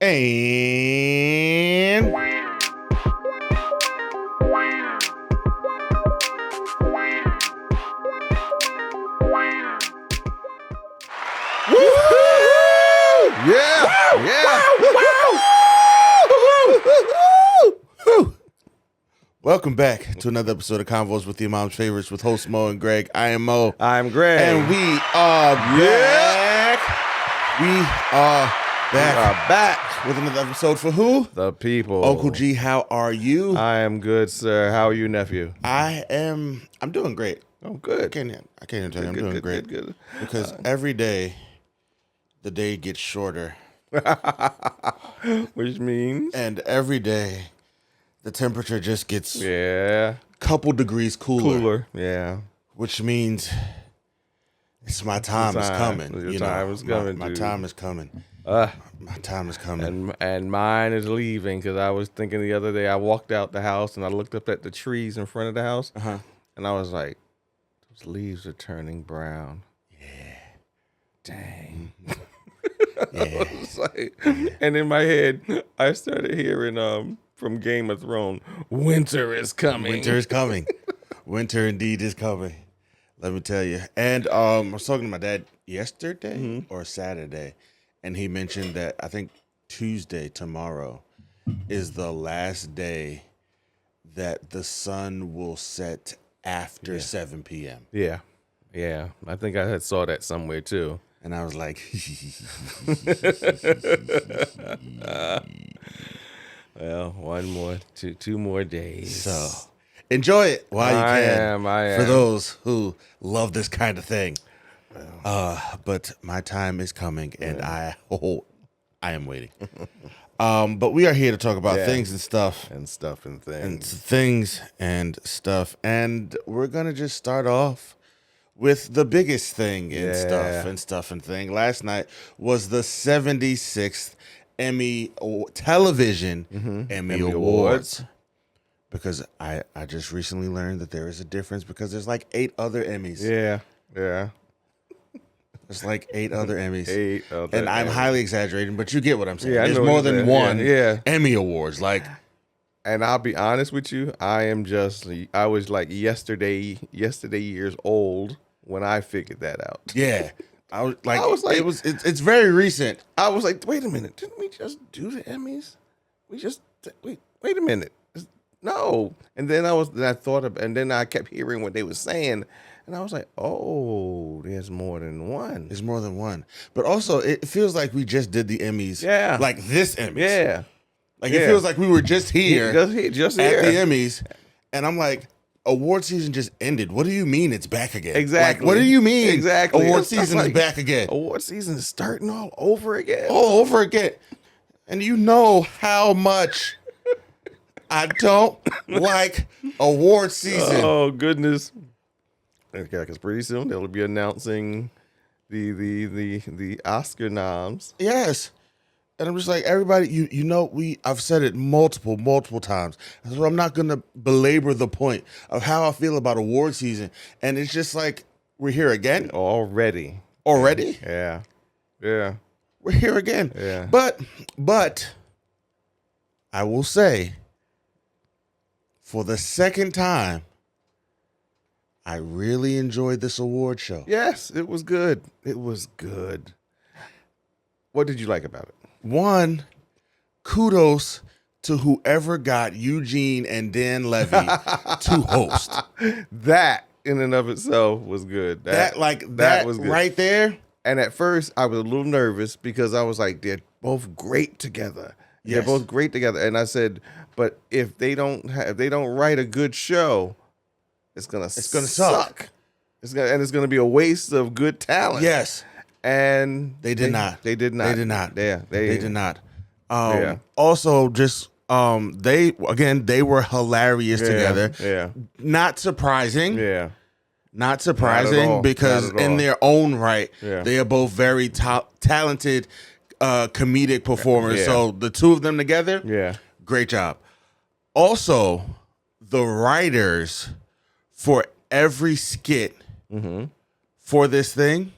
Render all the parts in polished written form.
And welcome back to another episode of Convos with Your Mom's Favorites with host Moe and Greg. I am Moe. I'm Greg. And we are back. We are back with another episode for who? The people. Uncle G, how are you? I am good, sir. How are you, nephew? I'm doing great. Oh, good. I can't even tell you I'm doing great. Good. Because every day, the day gets shorter. Which means? And every day, the temperature just gets a couple degrees cooler. Yeah. Which means it's my time is coming. Your time is coming, My dude. time is coming. My time is coming. And mine is leaving because I was thinking the other day, I walked out the house and I looked up at the trees in front of the house. And I was like, those leaves are turning brown. Yeah. Dang. Yeah. I was like, and in my head, I started hearing from Game of Thrones, winter is coming. Winter is coming. Winter indeed is coming. Let me tell you. And I was talking to my dad yesterday or Saturday, and he mentioned that I think Tuesday, tomorrow, is the last day that the sun will set after 7 p.m. Yeah. I think I saw that somewhere too. And I was like, well, two more days. So enjoy it while you can. I am. For those who love this kind of thing. But my time is coming, and I am waiting. But we are here to talk about things and stuff. And stuff and things. And things and stuff. And we're going to just start off with the biggest thing and stuff and thing. Last night was the 76th Emmy Television Emmy Awards. Because I just recently learned that there is a difference because there's like 8 other Emmys. Yeah. There's like 8 other Emmys. 8 other and I'm highly exaggerating, but you get what I'm saying. Yeah, there's more than one Yeah. Emmy Awards. And I'll be honest with you, I was like yesterday years old when I figured that out. Yeah. It's very recent. I was like, wait a minute, didn't we just do the Emmys? Wait a minute. No. And then I kept hearing what they were saying, and I was like, oh, there's more than one. There's more than one. But also, it feels like we just did the Emmys. Yeah. Like this Emmys. Yeah. It feels like we were just here. Just here. At the Emmys. And I'm like, award season just ended. What do you mean it's back again? Exactly. What do you mean exactly? Award season is back again? Award season is starting all over again. All over again. And you know how much I don't like award season. Oh, goodness. Because pretty soon they'll be announcing the Oscar noms. Yes. And I'm just like, everybody, I've said it multiple times. So I'm not going to belabor the point of how I feel about award season. And it's just like, we're here again. Already? Yeah. We're here again. Yeah. But I will say, for the second time, I really enjoyed this award show. Yes, it was good. What did you like about it? One, kudos to whoever got Eugene and Dan Levy to host. That in and of itself was good. That was good. Right there. And at first I was a little nervous because I was like, they're both great together. Yes. They're both great together. And I said, but if they don't write a good show, it's gonna suck. It's gonna be a waste of good talent. Yes. And they did not. They did not. Yeah, they did not. Yeah. Also, just they were hilarious together. Yeah. Not surprising. Yeah. Not surprising because in their own right, they are both very talented comedic performers. Yeah. So the two of them together, great job. Also, the writers for every skit for this thing,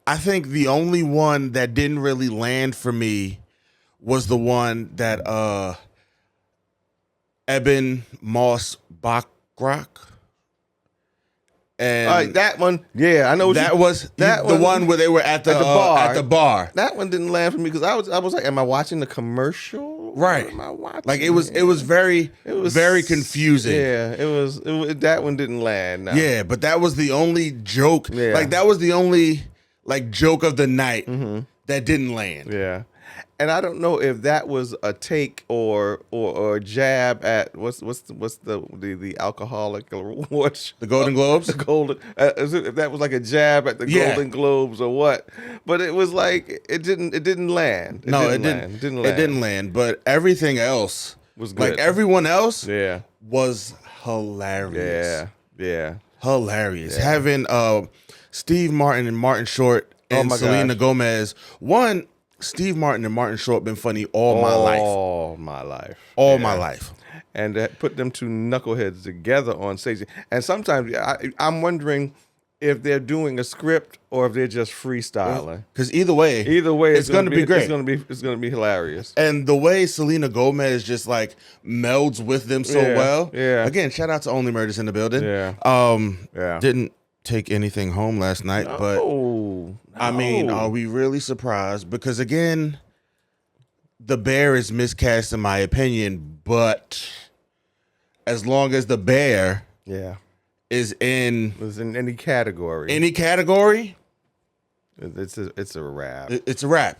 I think the only one that didn't really land for me was the one that Eben Moss Backrack. And that one, yeah, I know. The one where they were at the bar. At the bar. That one didn't land for me because I was like, am I watching the commercial? Right. What am I watching? Like it was very confusing. Yeah, it was that one didn't land. No. Yeah, but that was the only joke. Yeah. Like that was the only like joke of the night that didn't land. Yeah. And I don't know if that was a take or a jab at what's the alcoholic awards, The Golden Globes. The golden if that was like a jab at the Golden Globes or what, but it was like it didn't land. It didn't land. But everything else was good. Like everyone else, yeah, was hilarious. Yeah, hilarious. Yeah. Having Steve Martin and Martin Short and Selena Gomez. Steve Martin and Martin Short been funny all my life. All my life. And put them two knuckleheads together on stage. And sometimes I'm wondering if they're doing a script or if they're just freestyling. Because either way, it's going to be great. It's going to be hilarious. And the way Selena Gomez just like melds with them so well. Yeah. Again, shout out to Only Murders in the Building. Yeah. Didn't take anything home last night, but I mean, are we really surprised? Because again, The Bear is miscast in my opinion, but as long as The Bear is in any category, it's a wrap. It's a wrap.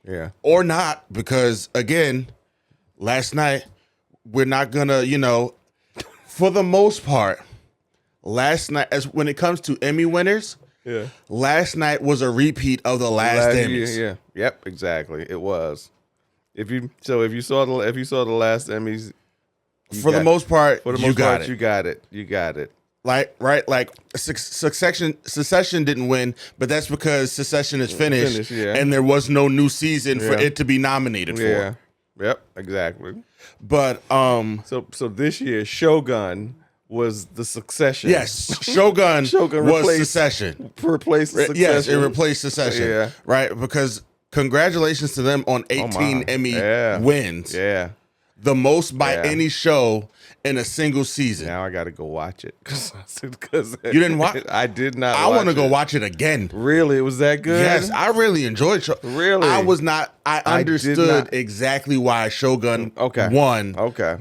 Yeah. Or not, because again, last night we're not gonna, for the most part, last night, as when it comes to Emmy winners, last night was a repeat of the last Emmys. Yeah. Yep. Exactly. It was. If you saw the last Emmys, for the most part, you got it. You got it. Like Succession didn't win, but that's because Succession is finished, and there was no new season for it to be nominated for. Yep. Exactly. But so this year, Shogun was the Succession. Yes, Shogun was Succession. Replaced Succession. Yes, it replaced Succession. Yeah. Right, because congratulations to them on 18 Emmy wins. Yeah. The most by any show in a single season. Now I got to go watch it. Cause you didn't watch it? I did not I want to go watch it again. Really? It was that good? Yes, I really enjoyed Shogun. Really? I understood exactly why Shogun won. Okay.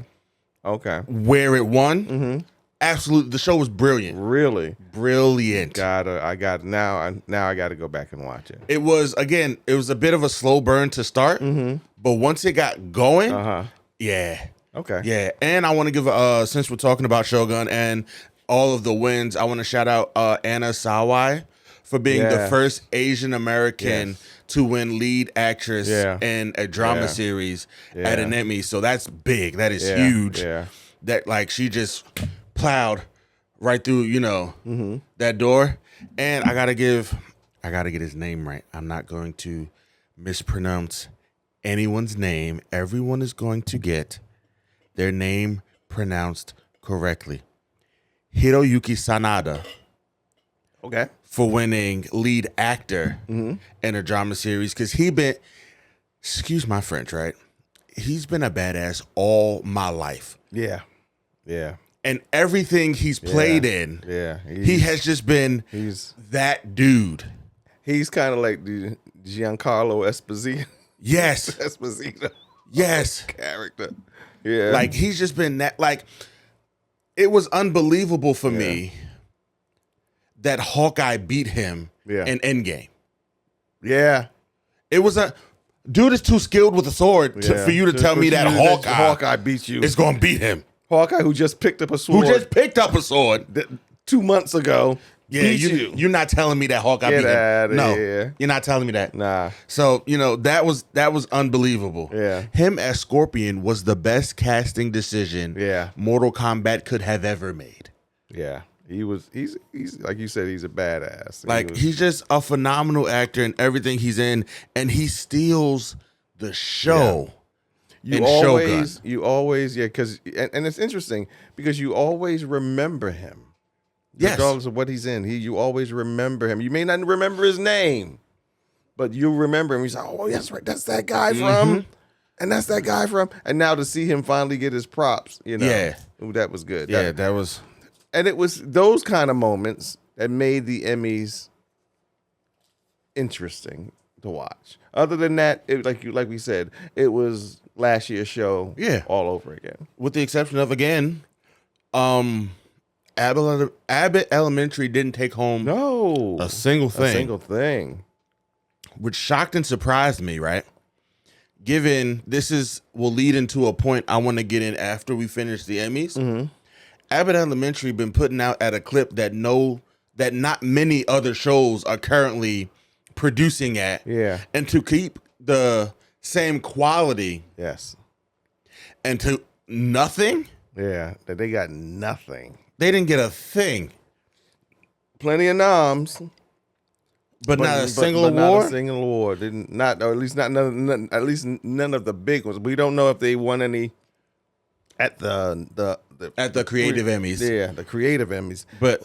Where it won. Mm-hmm. Absolutely. The show was brilliant. Really? Brilliant. Now I got to go back and watch it. It was a bit of a slow burn to start, but once it got going, yeah. Okay. Yeah. And I want to give since we're talking about Shogun and all of the wins, I want to shout out Anna Sawai for being the first Asian American to win lead actress in a drama series at an Emmy. So that's big. That is huge. Yeah. That like she just plowed right through, that door. And I gotta get his name right. I'm not going to mispronounce anyone's name. Everyone is going to get their name pronounced correctly. Hiroyuki Sanada. Okay. For winning lead actor in a drama series. Because excuse my French, right? He's been a badass all my life. Yeah. Yeah. And everything he's played in, he has just been that dude. He's kind of like the Giancarlo Esposito. Yes. Esposito. Yes. Character. Yeah. Like, he's just been that, like, it was unbelievable for me that Hawkeye beat him in Endgame. Yeah. It was dude is too skilled with a sword for you to tell me that Hawkeye beats you. It's going to beat him. Hawkeye, who just picked up a sword. 2 months ago. Yeah, you're not telling me that Hawkeye beat him. No, you're not telling me that. Nah. So, that was unbelievable. Yeah. Him as Scorpion was the best casting decision Mortal Kombat could have ever made. Yeah. He's like you said, he's a badass. He's just a phenomenal actor in everything he's in, and he steals the show. You always, because and it's interesting because you always remember him. Yes. Regardless of what he's in, you always remember him. You may not remember his name, but you remember him. He's like, oh, that's right, that's that guy from, and that's that guy from, and now to see him finally get his props, Yeah. ooh, that was good. Yeah, that was. And it was those kind of moments that made the Emmys interesting to watch. Other than that, like we said, it was last year's show, all over again. With the exception of again, Abbott Elementary didn't take home a single thing, which shocked and surprised me. Right, given this will lead into a point I want to get in after we finish the Emmys. Abbott Elementary been putting out at a clip that not many other shows are currently producing at. Yeah. And to keep the same quality. Yes. And to nothing. Yeah. They got nothing. They didn't get a thing. Plenty of noms. But not a single award? Not a single award. Or at least none of the big ones. We don't know if they won any at the creative Emmys. Yeah, the creative Emmys. But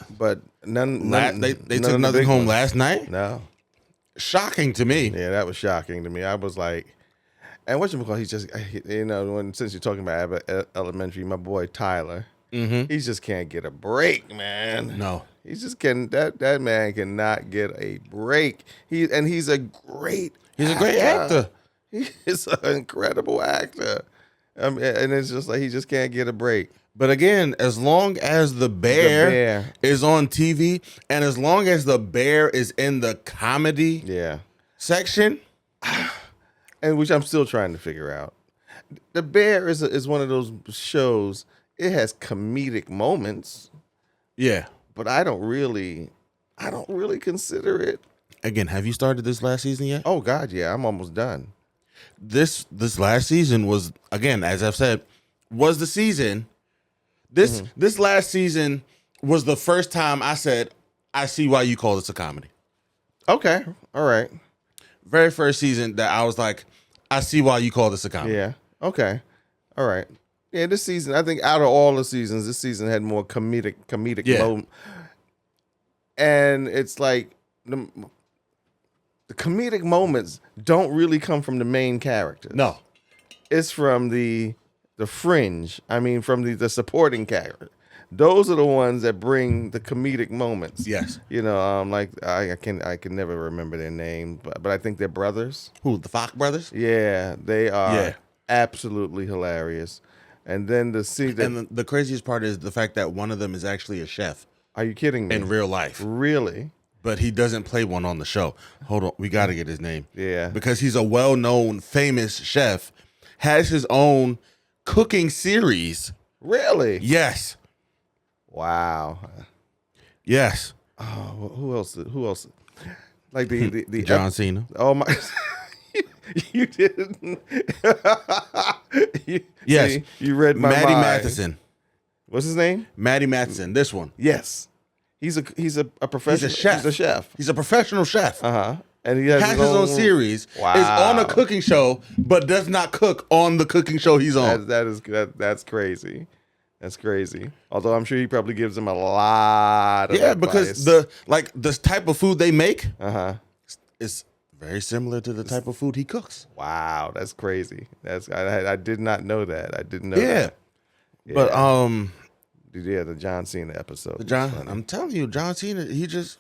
none they took nothing home last night? No. Shocking to me. Yeah, that was shocking to me. I was like, and whatchamacallit, he's just, since you're talking about Abbott Elementary, my boy Tyler, he just can't get a break, man. No. He just that man cannot get a break. He's a great actor. He is an incredible actor. And it's just like he just can't get a break. But again, as long as the bear is on TV and as long as the bear is in the comedy section, and which I'm still trying to figure out, the bear is one of those shows. It has comedic moments, but I don't really consider it. Again, have you started this last season yet? Oh God, yeah, I'm almost done. This last season was, again, as I've said, was the season. This last season was the first time I said, I see why you call this a comedy. Okay. All right. Very first season that I was like, I see why you call this a comedy. Yeah. Okay. All right. Yeah, this season, I think out of all the seasons, this season had more comedic moment. And it's like the comedic moments don't really come from the main characters. No. It's from the fringe. I mean, from the supporting character. Those are the ones that bring the comedic moments. Yes. Like I can never remember their name, but I think they're brothers. Who, the Fox brothers? Yeah, they are absolutely hilarious. And then the craziest part is the fact that one of them is actually a chef. Are you kidding me? In real life. Really? But he doesn't play one on the show. Hold on, we got to get his name. Yeah. Because he's a well-known, famous chef, has his own cooking series. Really? Yes. Wow. Yes. Oh, who else? Like the John Cena. Oh my! You didn't. Yes. You read my Maddie mind. Matheson. What's his name? Maddie Matheson. This one. Yes. He's a professional. He's a chef. He's a chef. He's a professional chef. And he has his own series. Wow. Is on a cooking show, but does not cook on the cooking show he's on. That's crazy. That's crazy. Although I'm sure he probably gives them a lot of advice. Because the type of food they make is very similar to the type of food he cooks. Wow, that's crazy. I did not know that. I didn't know that. Yeah. But the John Cena episode. I'm telling you, John Cena, he just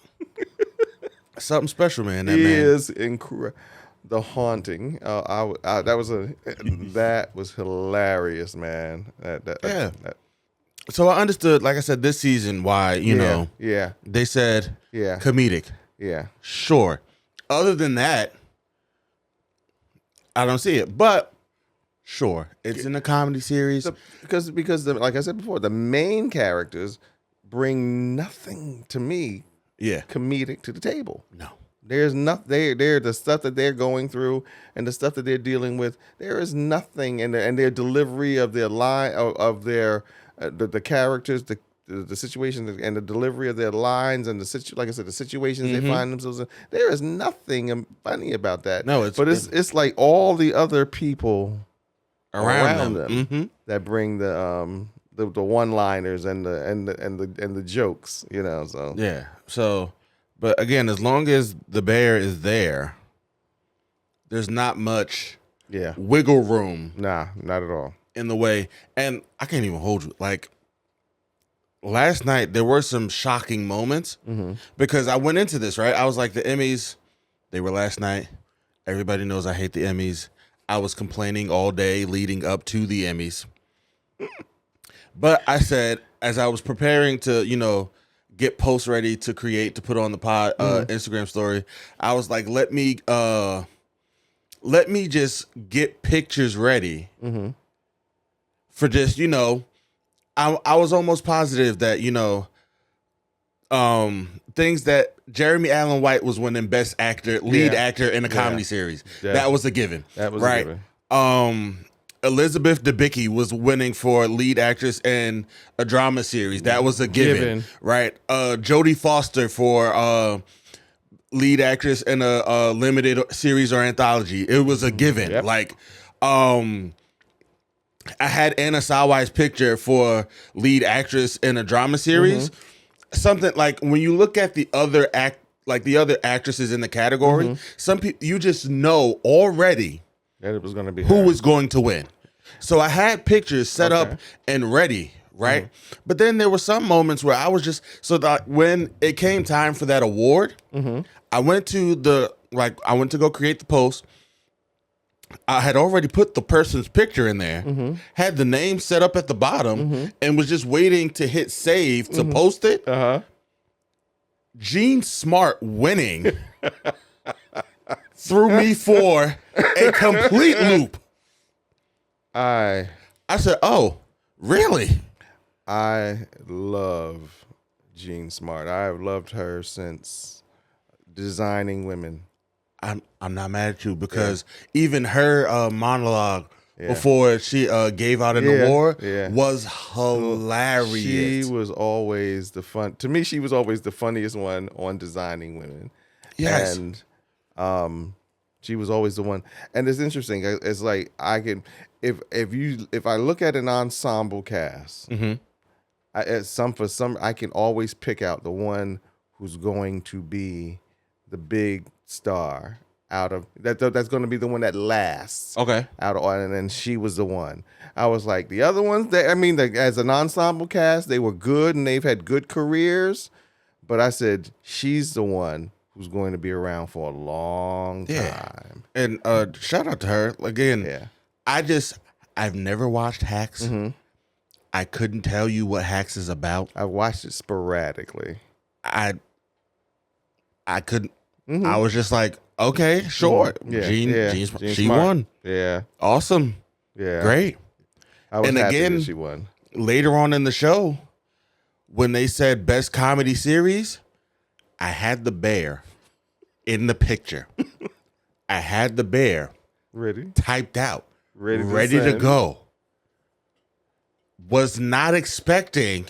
something special, man. He is incredible. The Haunting. That was hilarious, man. So I understood, like I said, this season why they said comedic. Yeah. Sure. Other than that, I don't see it. But sure, it's in a comedy series. Because like I said before, the main characters bring nothing to me comedic to the table. No. There's nothing. They're the stuff that they're going through and the stuff that they're dealing with. There is nothing in their delivery of their line of their the characters, the situations and the delivery of their lines and like I said, the situations they find themselves in. There is nothing funny about that. No, it's like all the other people around them that bring the one-liners and the jokes. So yeah. So, but again, as long as the bear is there, there's not much Yeah. wiggle room Nah, not at all. in the way. And I can't even hold you. Like last night, there were some shocking moments because I went into this, right? I was like, the Emmys, they were last night. Everybody knows I hate the Emmys. I was complaining all day leading up to the Emmys. But I said, as I was preparing to, get posts ready to create, to put on the pod Instagram story, I was like, let me just get pictures ready for just, I was almost positive that, things that Jeremy Allen White was winning best actor, lead actor in a comedy series. Yeah. That was a given. That was right. a given. Elizabeth Debicki was winning for lead actress in a drama series. That was a given. Right. Jodie Foster for lead actress in a limited series or anthology. It was a given. Yep. Like, I had Anna Sawai's picture for lead actress in a drama series. Something like when you look at the other actresses in the category, some people you just know already that it was going to be who was going to win. So I had pictures set up and ready, right? But then there were some moments where I was just when it came time for that award, I went to go create the post. I had already put the person's picture in there, had the name set up at the bottom, and was just waiting to hit save to post it. Gene Smart winning threw me for a complete loop. I said, "Oh, really?" I love Jean Smart. I've loved her since Designing Women. I'm not mad at you because even her monologue before she gave out an award was hilarious. She was always to me, she was always the funniest one on Designing Women. Yes. And she was always the one. And it's interesting. It's like I can if I look at an ensemble cast, I can always pick out the one who's going to be the big star out of that's going to be the one that lasts. Okay. And then she was the one. I was like, the other ones, as an ensemble cast, they were good and they've had good careers. But I said, she's the one who's going to be around for a long time. And shout out to her again. Yeah. I've never watched Hacks. I couldn't tell you what Hacks is about. I watched it sporadically. I couldn't. I was just like, okay, sure. She won. Yeah. Awesome. Yeah. Great. I was happy again, that she won. Later on in the show, when they said best comedy series, I had the bear in the picture. I had the bear ready, typed out, ready to go. Was not expecting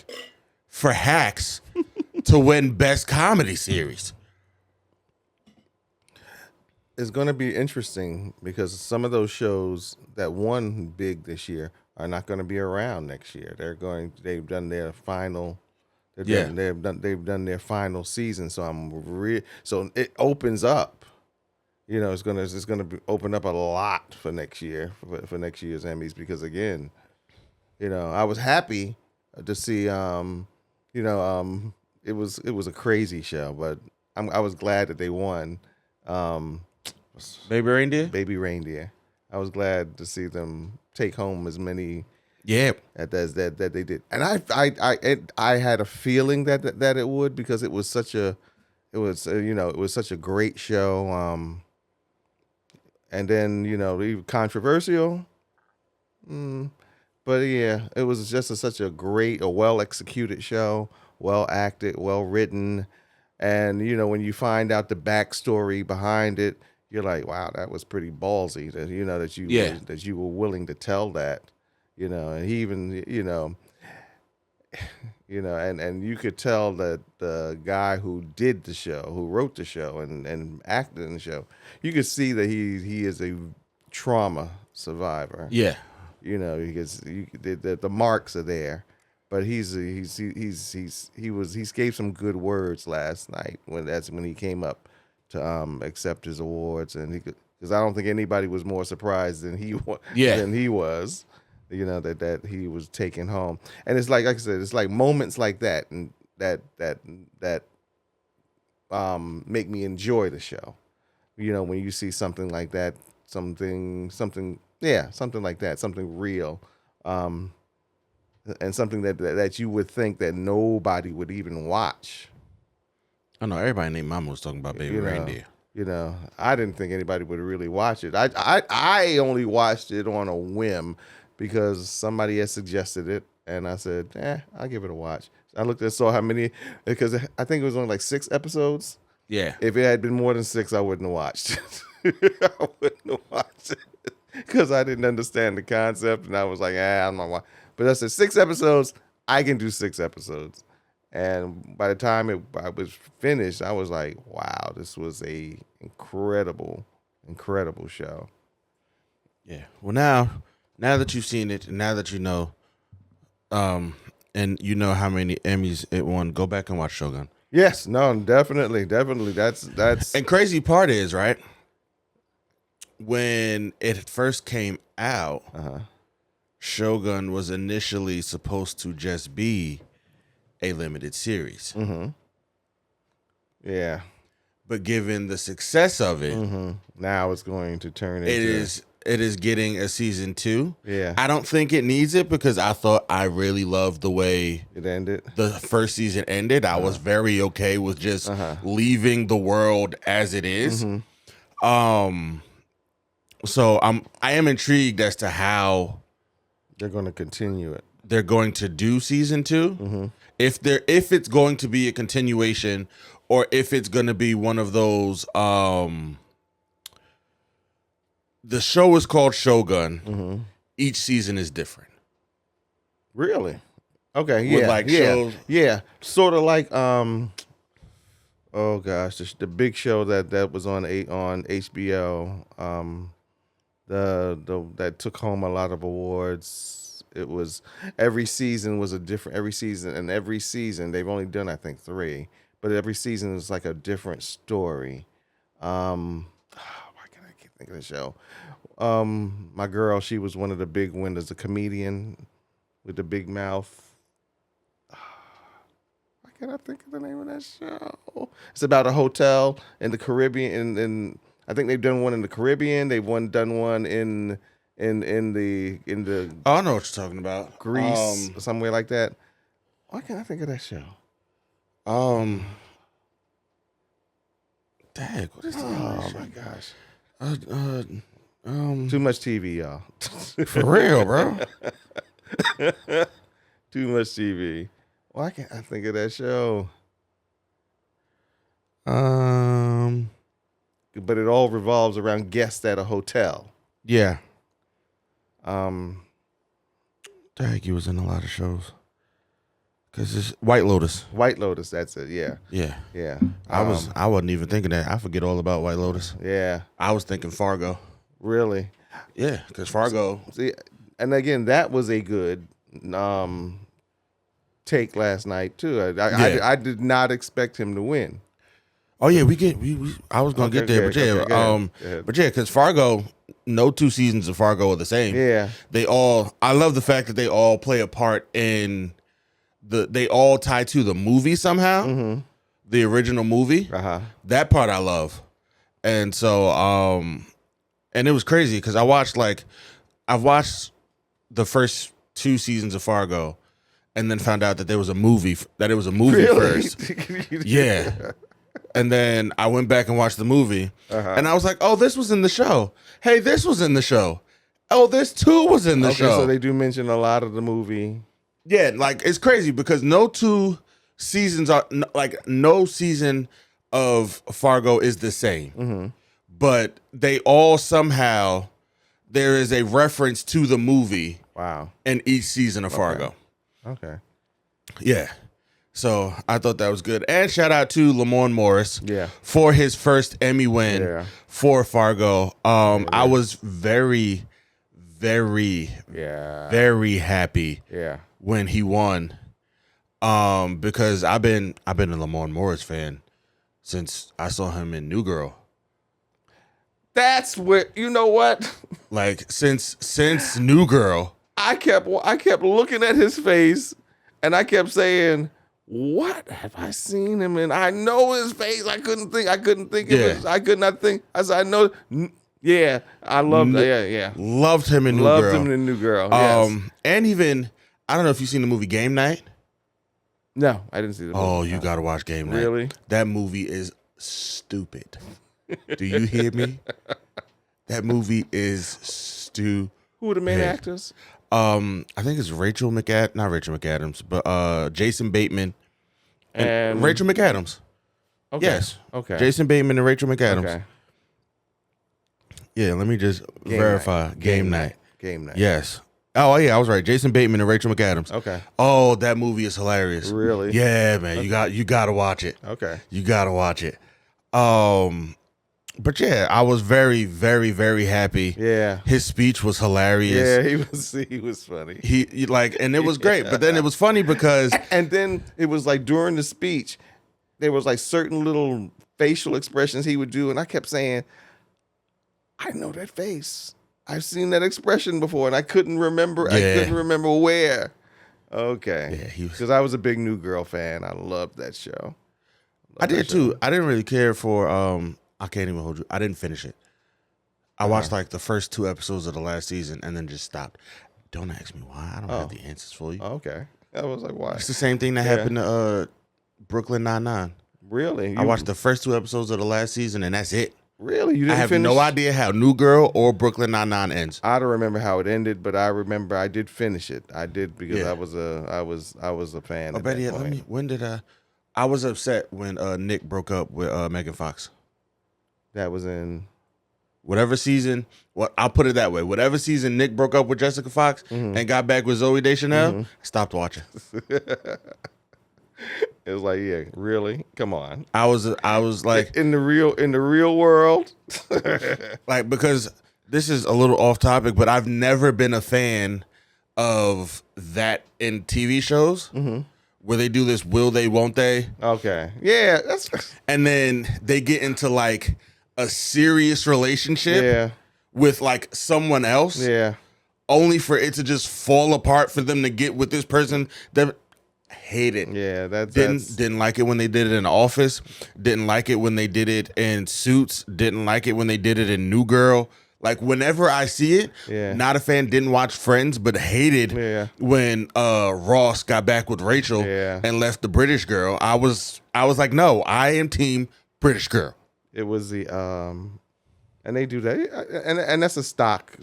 for Hacks to win best comedy series. It's going to be interesting because some of those shows that won big this year are not going to be around next year. They've done their final. They've done their final season. So so it opens up. It's gonna open up a lot for next year for next year's Emmys because again, I was happy to see. It was a crazy show, but I was glad that they won. Baby Reindeer. I was glad to see them take home as many. That they did, and I had a feeling that it would because it was such a great show. And then controversial, but yeah, it was just such a great, well executed show, well acted, well written, and when you find out the backstory behind it, you're like, wow, that was pretty ballsy. That you were willing to tell that. And he even, and you could tell that the guy who did the show, who wrote the show and acted in the show, you could see that he is a trauma survivor. Yeah. Because the marks are there, but he gave some good words last night when he came up to accept his awards, and because I don't think anybody was more surprised than Yeah. than he was. That he was taken home, and it's like I said, it's like moments like that and that make me enjoy the show. When you see something like that, something like that, something real, and something that you would think that nobody would even watch. I know everybody named Mama was talking about Baby Reindeer. I didn't think anybody would really watch it. I only watched it on a whim because somebody had suggested it, and I said, I'll give it a watch. I looked and saw how many, because I think it was only like 6 episodes. Yeah. If it had been more than 6, I wouldn't have watched it. I wouldn't have watched it because I didn't understand the concept, and I was like, I'm not watching. But I said 6 episodes. I can do 6 episodes. And by the time I was finished, I was like, wow, this was a incredible, incredible show. Yeah. Well, now that you've seen it, and now that you know, and you know how many Emmys it won, go back and watch Shogun. Yes, no, definitely. That's. And crazy part is, right, when it first came out, Shogun was initially supposed to just be a limited series. Mm-hmm. Yeah. But given the success of it, now it's going to turn into... It is getting a season 2. Yeah. I don't think it needs it because I really loved the way it ended. The first season ended. I was very okay with just leaving the world as it is. So I am intrigued as to how they're going to continue it. They're going to do season 2. If it's going to be a continuation, or if it's going to be one of those. The show is called Shogun. Each season is different. Really? Okay. With Yeah. shows. Yeah. Sort of like oh gosh, the big show that was on HBO. That took home a lot of awards. It was every season was a different and every season they've only done I think 3, but every season is like a different story. Why can't I think of the show? My girl, she was one of the big winners, a comedian with the big mouth. Why can't I think of the name of that show? It's about a hotel in the Caribbean, and I think they've done one in the Caribbean. They've done one in the Oh, I know what you're talking about. Greece, somewhere like that. Why can't I think of that show? Dang, what is that? Oh my gosh. Too Too much TV, y'all. for real, bro. Too much TV. Why can't I think of that show? But it all revolves around guests at a hotel. Yeah. Dang, he was in a lot of shows. Cause it's White Lotus. White Lotus, that's it. Yeah. Yeah. Yeah. I wasn't even thinking that. I forget all about White Lotus. Yeah. I was thinking Fargo. Really? Yeah, because Fargo. See, and again, that was a good take last night too. I did not expect him to win. Oh yeah, I was gonna get there, but yeah, because Fargo, no 2 seasons of Fargo are the same. Yeah. I love the fact that they all play a part in they all tie to the movie somehow. The original movie. That part I love. And so and it was crazy because I've watched the first 2 seasons of Fargo and then found out that it was a movie Really? first. Yeah. And then I went back and watched the movie and I was like, oh, this was in the show. Hey, this was in the show. Oh, this too was in the show. So they do mention a lot of the movie. Yeah, like it's crazy because no 2 seasons are no season of Fargo is the same. But they all somehow there is a reference to the movie. Wow. In each season of Fargo. Okay. Yeah. So I thought that was good. And shout out to Lamorne Morris for his first Emmy win for Fargo. I was very, very, very happy when he won. Because I've been a Lamorne Morris fan since I saw him in New Girl. That's where, you know what? Like since New Girl. I kept looking at his face, and I kept saying, "What have I seen him in?" I know his face. I couldn't think of Yeah. it. I could not think. I said, "I know." Yeah, I loved. Yeah. Loved him in New Loved Girl. him in New Girl. Yes. And even I don't know if you've seen the movie Game Night. No, I didn't see the movie. Oh, you gotta watch Game Night. Really? That movie is stupid. Do you hear me? That movie is stupid. Who are the main actors? I think it's not Rachel McAdams, but Jason Bateman and Rachel McAdams. Okay. Yes. Okay. Jason Bateman and Rachel McAdams. Okay. Yeah, let me just verify. Game Night. Game Night. Yes. Oh yeah, I was right. Jason Bateman and Rachel McAdams. Okay. Oh, that movie is hilarious. Really? Yeah, man. You got to watch it. Okay. You got to watch it. But yeah, I was very, very, very happy. Yeah. His speech was hilarious. Yeah, he was funny. He like, and it was great. But then it was funny because, and then it was like during the speech, there was like certain little facial expressions he would do, and I kept saying, "I know that face. I've seen that expression before," and I couldn't remember. Yeah. I couldn't remember where. Okay. Yeah, Because I was a big New Girl fan. I loved that show. I did too. I didn't really care for. I can't even hold you. I didn't finish it. I watched like the first 2 episodes of the last season and then just stopped. Don't ask me why. I don't have the answers for you. Okay. I was like, why? It's the same thing that happened to Brooklyn Nine-Nine. Really? I watched the first 2 episodes of the last season and that's it. Really? You didn't I have finish? no idea how New Girl or Brooklyn Nine-Nine ends. I don't remember how it ended, but I remember I did finish it. I did because Yeah. I was a fan. Oh, at Betty, that point. when did I was upset when Nick broke up with Megan Fox. That was in Whatever season, I'll put it that way. Whatever season Nick broke up with Jessica Fox and got back with Zooey Deschanel, I stopped watching. It was like, yeah, really? Come on. I was like, In the real world. like, because this is a little off topic, but I've never been a fan of that in TV shows where they do this will they, won't they? Okay. Yeah, that's And then they get into like a serious relationship yeah. with like someone else, Yeah. only for it to just fall apart for them to get with this person that hate it. Yeah, that's Didn't like it when they did it in Office. Didn't like it when they did it in Suits. Didn't like it when they did it in New Girl. Like whenever I see it, Yeah. not a fan. Didn't watch Friends, but hated Yeah. when Ross got back with Rachel Yeah. and left the British girl. I was like, no, I am team British girl. It was the and they do that, and that's a stock.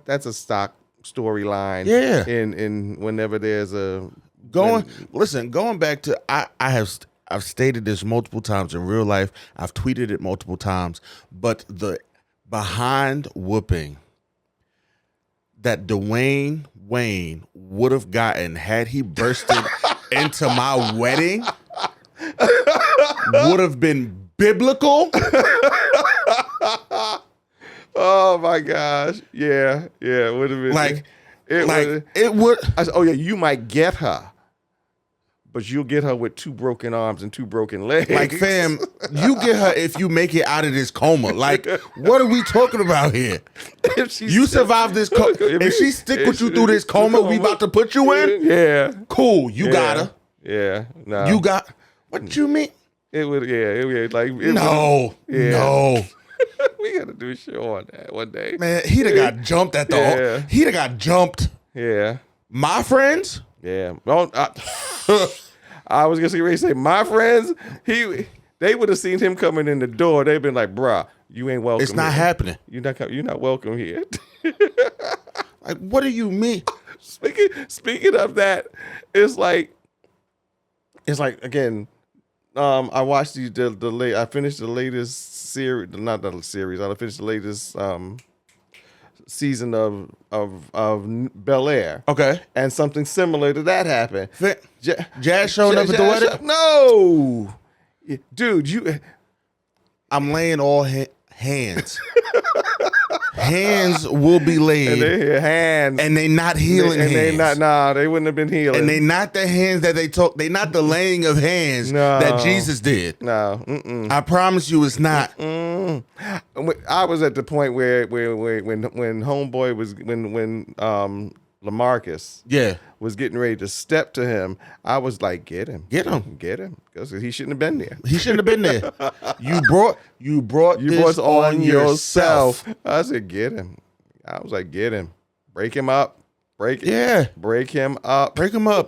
That's a stock storyline. Yeah. In whenever there's a Going back to I've stated this multiple times in real life. I've tweeted it multiple times, but the behind whooping that Dwayne Wayne would have gotten had he bursted into my wedding would have been biblical. Oh my gosh! Yeah, it would have been Like would've- it would. I said, oh yeah, you might get her, but you'll get her with 2 broken arms and 2 broken legs. Like, fam, you get her if you make it out of this coma. Like, what are we talking about here? You survive this coma. If she stick with you through this coma we about to put you in, Yeah, cool. You got her. Yeah, no, You got. What you mean? it would. Yeah, it would like it No. Yeah. No. we got to do a show on that one day. Man, he'd have got jumped at the. Yeah. He'd have got jumped. Yeah, My friends. yeah. Well, I was gonna say, my friends, they would have seen him coming in the door. They'd been like, bruh, you ain't welcome. It's not here. happening. You're not welcome here. Like, what do you mean? Speaking of that, it's like again. I watched I finished the latest series, not the series. I finished the latest season of Bel Air. Okay. And something similar to that happened. Jazz showing up at the wedding. No, dude, I'm laying all hands. hands will be laid, And they hands. and they not healing hands. They not. Nah, they wouldn't have been healing. And they not the hands that they talk. They not the laying of hands that Jesus did. No. I promise you, it's not. I was at the point where when homeboy was when LaMarcus was getting ready to step to him, I was like, get him, because he shouldn't have been there. He shouldn't have been there. You brought this on yourself. I said, get him. I was like, get him, break him up, break him up.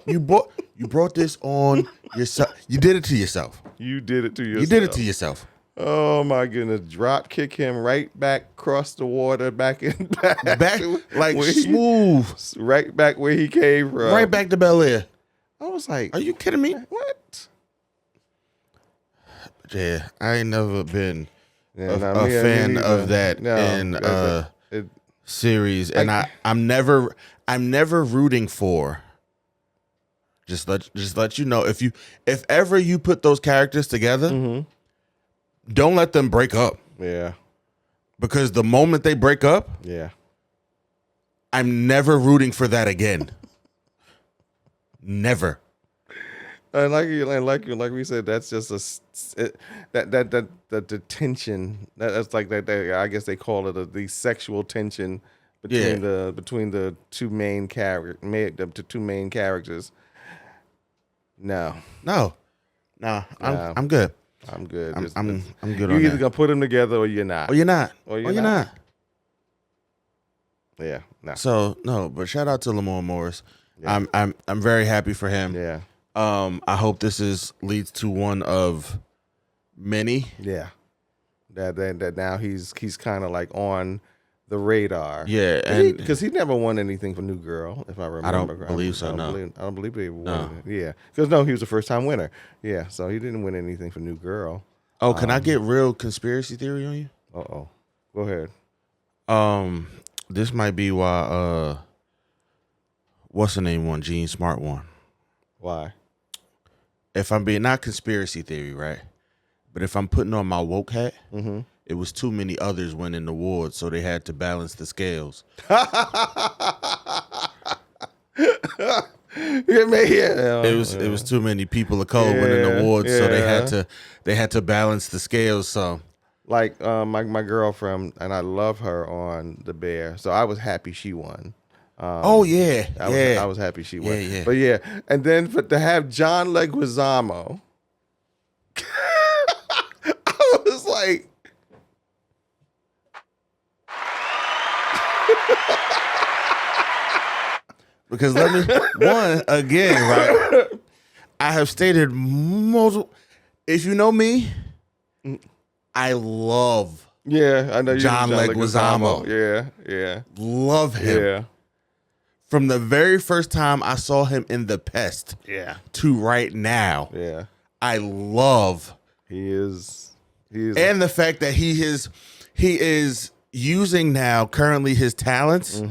You brought this on yourself. You did it to yourself. You did it to yourself. Oh my goodness! Drop kick him right back across the water, back like smooth, right back where he came from, right back to Bel Air. I was like, "Are you kidding me? What?" Yeah, I ain't never been a fan of that series, and I'm never rooting for. Just let you know, if ever you put those characters together. Don't let them break up. Yeah. Because the moment they break up, I'm never rooting for that again. Never. And like we said, that's just the tension. That's like that. I guess they call it the sexual tension between the two main characters. No. I'm good. I'm good. I'm good. You're either gonna put them together or you're not. Or you're not. Yeah. No. So no, but shout out to Lamar Morris. Yeah. I'm very happy for him. Yeah. I hope this leads to one of many. Yeah. That now he's kind of like on the radar. Yeah, and because he never won anything for New Girl, if I remember. I don't believe so. No, I don't believe he won it. Yeah, because he was a first-time winner. Yeah, so he didn't win anything for New Girl. Oh, can I get real conspiracy theory on you? Go ahead. This might be why what's the name one? Gene Smart won. Why? If I'm being not conspiracy theory, right? But if I'm putting on my woke hat. It was too many others winning awards, so they had to balance the scales. It was too many people of color winning awards, so they had to balance the scales. So, like my girlfriend, and I love her on The Bear, so I was happy she won. I was happy she won. Yeah. But and then to have John Leguizamo, I was like. Because let me right? I have stated multiple. If you know me, I love I know John Leguizamo. Yeah, love him. Yeah, from the very first time I saw him in The Pest. To right now. Yeah, I love. He is, and the fact that he is using now currently his talents.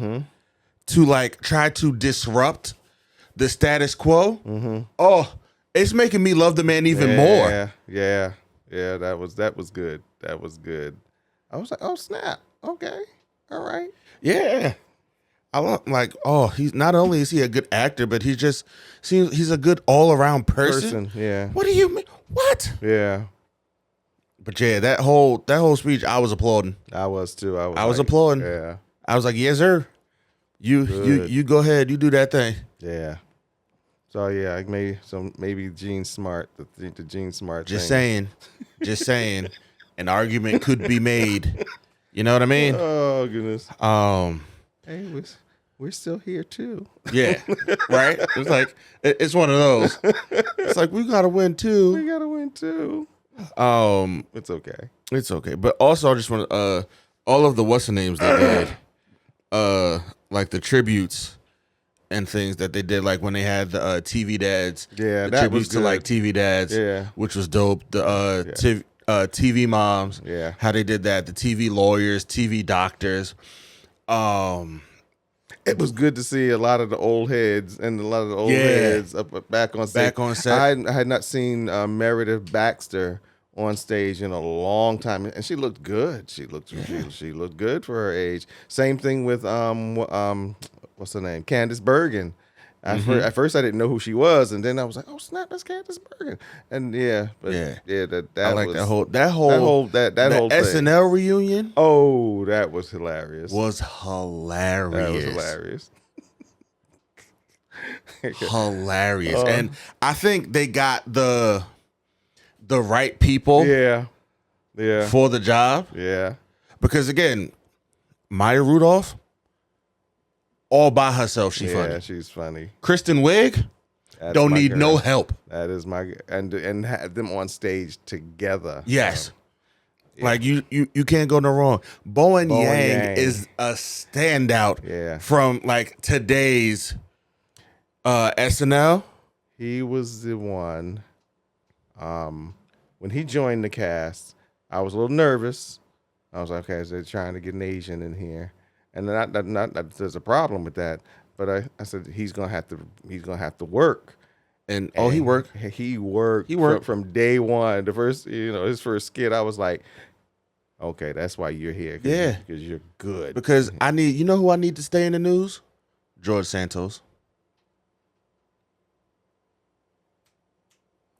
To like try to disrupt the status quo. Oh, it's making me love the man even more. Yeah. That was good. That was good. I was like, oh snap. Okay, all right. Yeah, I love he's not only is he a good actor, but he's a good all around person. Yeah. What do you mean? What? Yeah. But that whole speech, I was applauding. I was too. I was applauding. Yeah. I was like, yes, sir. You go ahead, you do that thing. Yeah. So maybe Gene Smart, the Gene Smart. Just saying, an argument could be made. You know what I mean? Oh goodness. Hey, we're still here too. Yeah. Right. It's like it's one of those. It's like we gotta win too. It's okay. It's okay. But also, I just want all of the what's the names they did. Like the tributes and things that they did, like when they had the TV dads, the tributes to like TV dads, which was dope. The TV moms, how they did that. The TV lawyers, TV doctors. It was good to see a lot of the old heads and a lot of the old heads back on set. I had not seen Meredith Baxter on stage in a long time, and she looked good. She looked good for her age. Same thing with what's her name, Candice Bergen. At first, I didn't know who she was, and then I was like, "Oh snap, that's Candice Bergen!" And that I like was, that whole that the whole thing. SNL reunion. Oh, that was hilarious. Was hilarious. Hilarious. And I think they got the right people Yeah. for the job. Yeah. Because again, Maya Rudolph, all by herself, she's funny. Yeah, she's funny. Kristen Wiig don't need no help. That is my and had them on stage together. Yes. Like you can't go no wrong. Bowen Yang is a standout from like today's SNL. He was the one. When he joined the cast, I was a little nervous. I was like, okay, so they're trying to get an Asian in here, and not there's a problem with that. But I said he's gonna have to work. And he worked. He worked from day one. The first, his first skit, I was like, okay, that's why you're here. Because you're good. Because you know who I need to stay in the news? George Santos,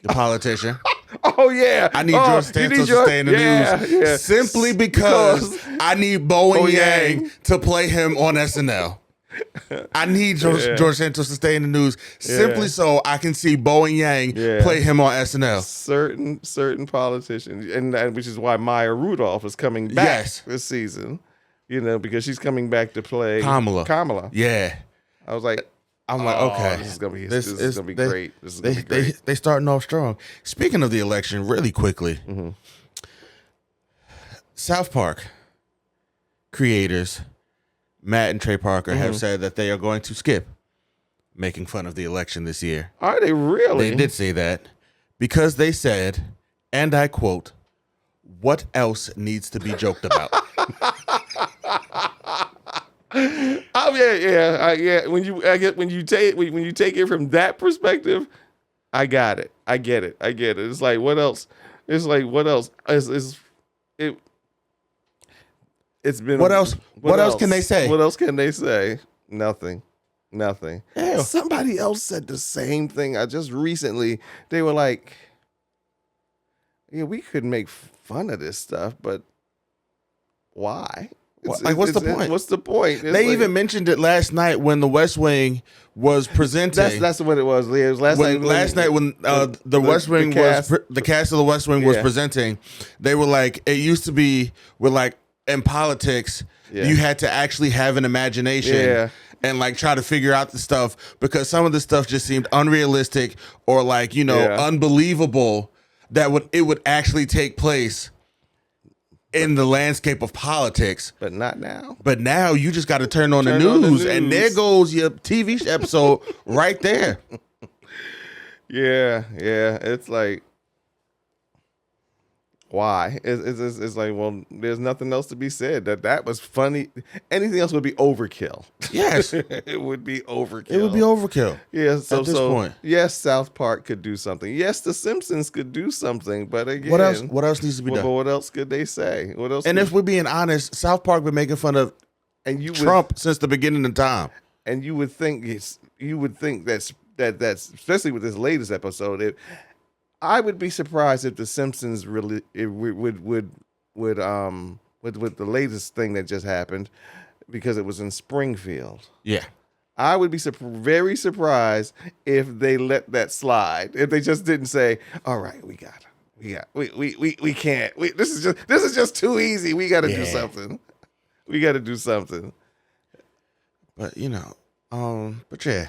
the politician. Oh yeah, I need George Santos to stay in the news. Yeah. Simply because I need Bowen Yang to play him on SNL. I need George Santos to stay in the news simply so I can see Bowen Yang play him on SNL. Certain politicians, and which is why Maya Rudolph is coming back this season. Because she's coming back to play Kamala. Yeah, I was like, okay, this is gonna be great. This is gonna be great. They starting off strong. Speaking of the election, really quickly, South Park creators Matt and Trey Parker have said that they are going to skip making fun of the election this year. Are they really? They did say that because they said, and I quote, "What else needs to be joked about?" When you take it from that perspective, I got it. I get it. It's like what else? It's been what else? What else can they say? What else can they say? Nothing. Hell. Somebody else said the same thing. I just recently they were like, "Yeah, we could make fun of this stuff, but why?" What's the point? What's the point? They even mentioned it last night when The West Wing was presenting. That's what it was. It was last night when The West Wing the cast of The West Wing was presenting. They were like, it used to be with like in politics, you had to actually have an imagination and like try to figure out the stuff because some of the stuff just seemed unrealistic or like unbelievable that it would actually take place in the landscape of politics. But not now. But now you just got to turn on the news, and there goes your TV episode right there. Yeah. It's like, why? It's like, well, there's nothing else to be said. That was funny. Anything else would be overkill. Yes. It would be overkill. Yeah, so, at this point. Yes, South Park could do something. Yes, The Simpsons could do something. But again, what else needs to be done? But what else could they say? What else? And if we're being honest, South Park been making fun of Trump since the beginning of time. And you would think that's especially with this latest episode. I would be surprised if The Simpsons really with the latest thing that just happened because it was in Springfield. Yeah. I would be very surprised if they let that slide. If they just didn't say, "All right, we can't. This is just too easy. We got to do something. We got to do something." But but yeah.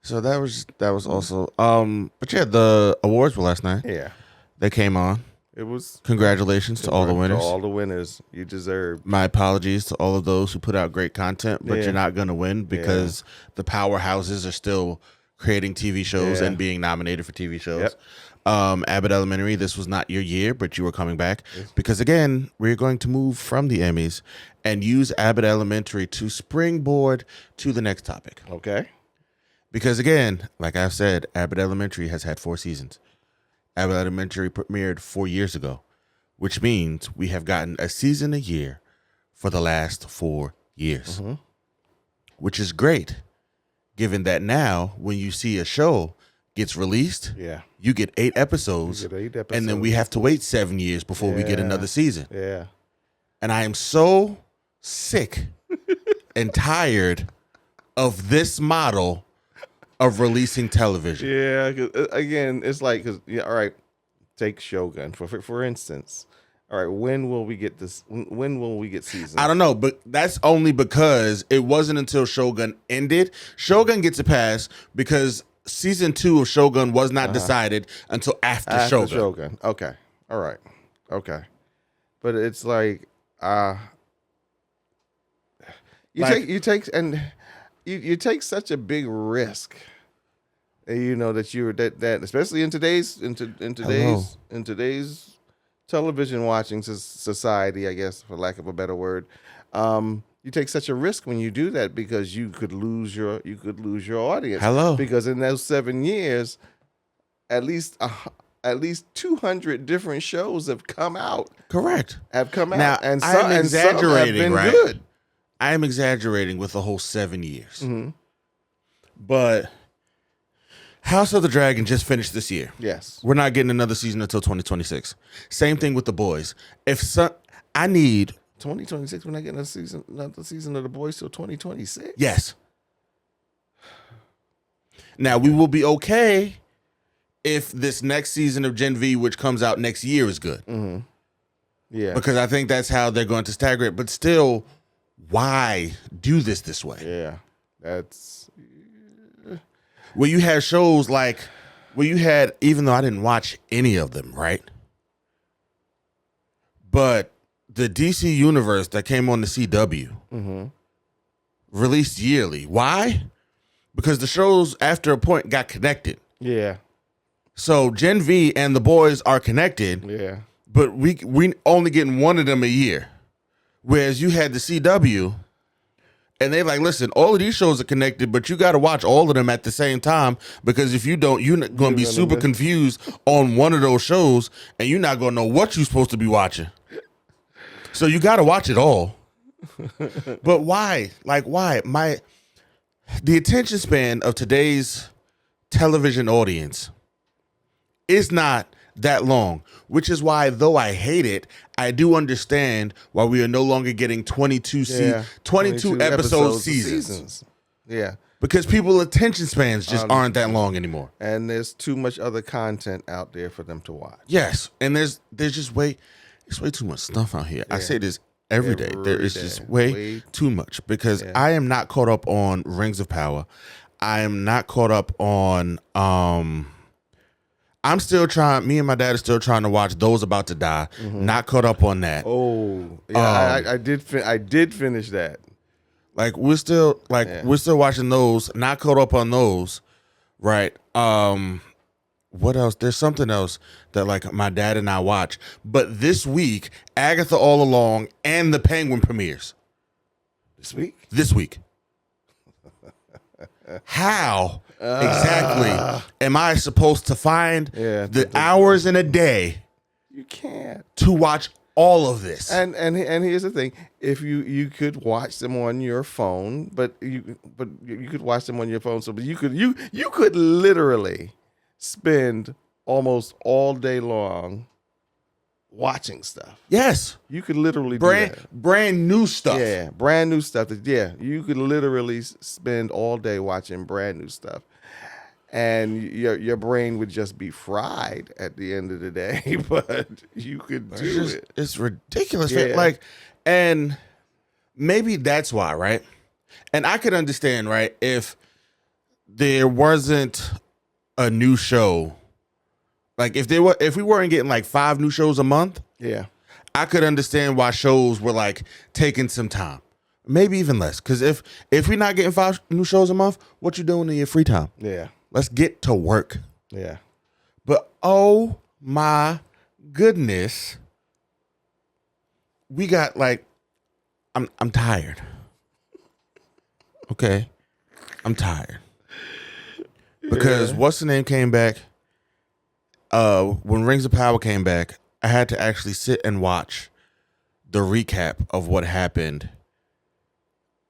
So that was also but yeah, the awards were last night. Yeah. They came on. It was congratulations to all the winners. To all the winners. You deserve. My apologies to all of those who put out great content, but you're not going to win because the powerhouses are still creating TV shows and being nominated for TV shows. Yep. Abbott Elementary, this was not your year, but you were coming back because again, we're going to move from the Emmys and use Abbott Elementary to springboard to the next topic. Okay. Because again, like I've said, Abbott Elementary has had 4 seasons. Abbott Elementary premiered 4 years ago, which means we have gotten a season a year for the last 4 years, which is great, given that now when you see a show gets released, you get 8 episodes, and then we have to wait 7 years before we get another season. Yeah. And I am so sick and tired of this model of releasing television. Yeah, 'cause, again, it's like, cause all right, take Shogun for instance. All right, when will we get this? When will we get season? I don't know, but that's only because it wasn't until Shogun ended. Shogun gets a pass because season 2 of Shogun was not decided until after Shogun. Okay, all right, okay, but it's like, you take such a big risk. You know that that especially in today's television watching society, I guess, for lack of a better word, you take such a risk when you do that because you could lose your audience. Because in those 7 years, at least 200 different shows have come out. Correct. Have come Now, out, and I'm exaggerating, some have been right? good. I am exaggerating with the whole 7 years, but House of the Dragon just finished this year. Yes. We're not getting another season until 2026. Same thing with The Boys. I need 2026. We're not getting another season of The Boys till 2026. Yes. Now we will be okay if this next season of Gen V, which comes out next year, is good. Yeah. Because I think that's how they're going to stagger it. But still, why do this way? Yeah. That's. Where you had shows like, even though I didn't watch any of them, right? But the DC Universe that came on the CW released yearly. Why? Because the shows after a point got connected. Yeah. So Gen V and The Boys are connected. Yeah. But we only getting one of them a year. Whereas you had the CW. And they like, listen, all of these shows are connected, but you got to watch all of them at the same time because if you don't, you're going to be super confused on one of those shows and you're not going to know what you're supposed to be watching. So you got to watch it all. But why? Like, why? The attention span of today's television audience is not that long, which is why, though I hate it, I do understand why we are no longer getting 22 episode seasons. Yeah. Because people's attention spans just aren't that long anymore. And there's too much other content out there for them to watch. Yes. And there's just way too much stuff out here. Yeah. I say this every day. There is just way too much because I am not caught up on Rings of Power. I am not caught up on I'm still trying. Me and my dad are still trying to watch Those About to Die. Not caught up on that. Oh, yeah, I did finish that. Like we're still watching those. Not caught up on those, right? What else? There's something else that like my dad and I watch. But this week, Agatha All Along and The Penguin premieres. This week. How exactly am I supposed to find the hours in a day? You can't to watch all of this. And here's the thing: if you could watch them on your phone, but you could watch them on your phone. So, but you could literally spend almost all day long watching stuff. Yes, you could literally do that. Brand new stuff. Yeah, brand new stuff. You could literally spend all day watching brand new stuff, and your brain would just be fried at the end of the day. But you could do it. It's ridiculous. Yeah. Like, and maybe that's why, right? And I could understand, right, if there wasn't a new show. Like if we weren't getting like 5 new shows a month, I could understand why shows were like taking some time, maybe even less. Because if we're not getting 5 new shows a month, what you doing in your free time? Yeah, let's get to work. Yeah, but oh my goodness, we got like, I'm tired. Okay, I'm tired because what's the name came back. when Rings of Power came back, I had to actually sit and watch the recap of what happened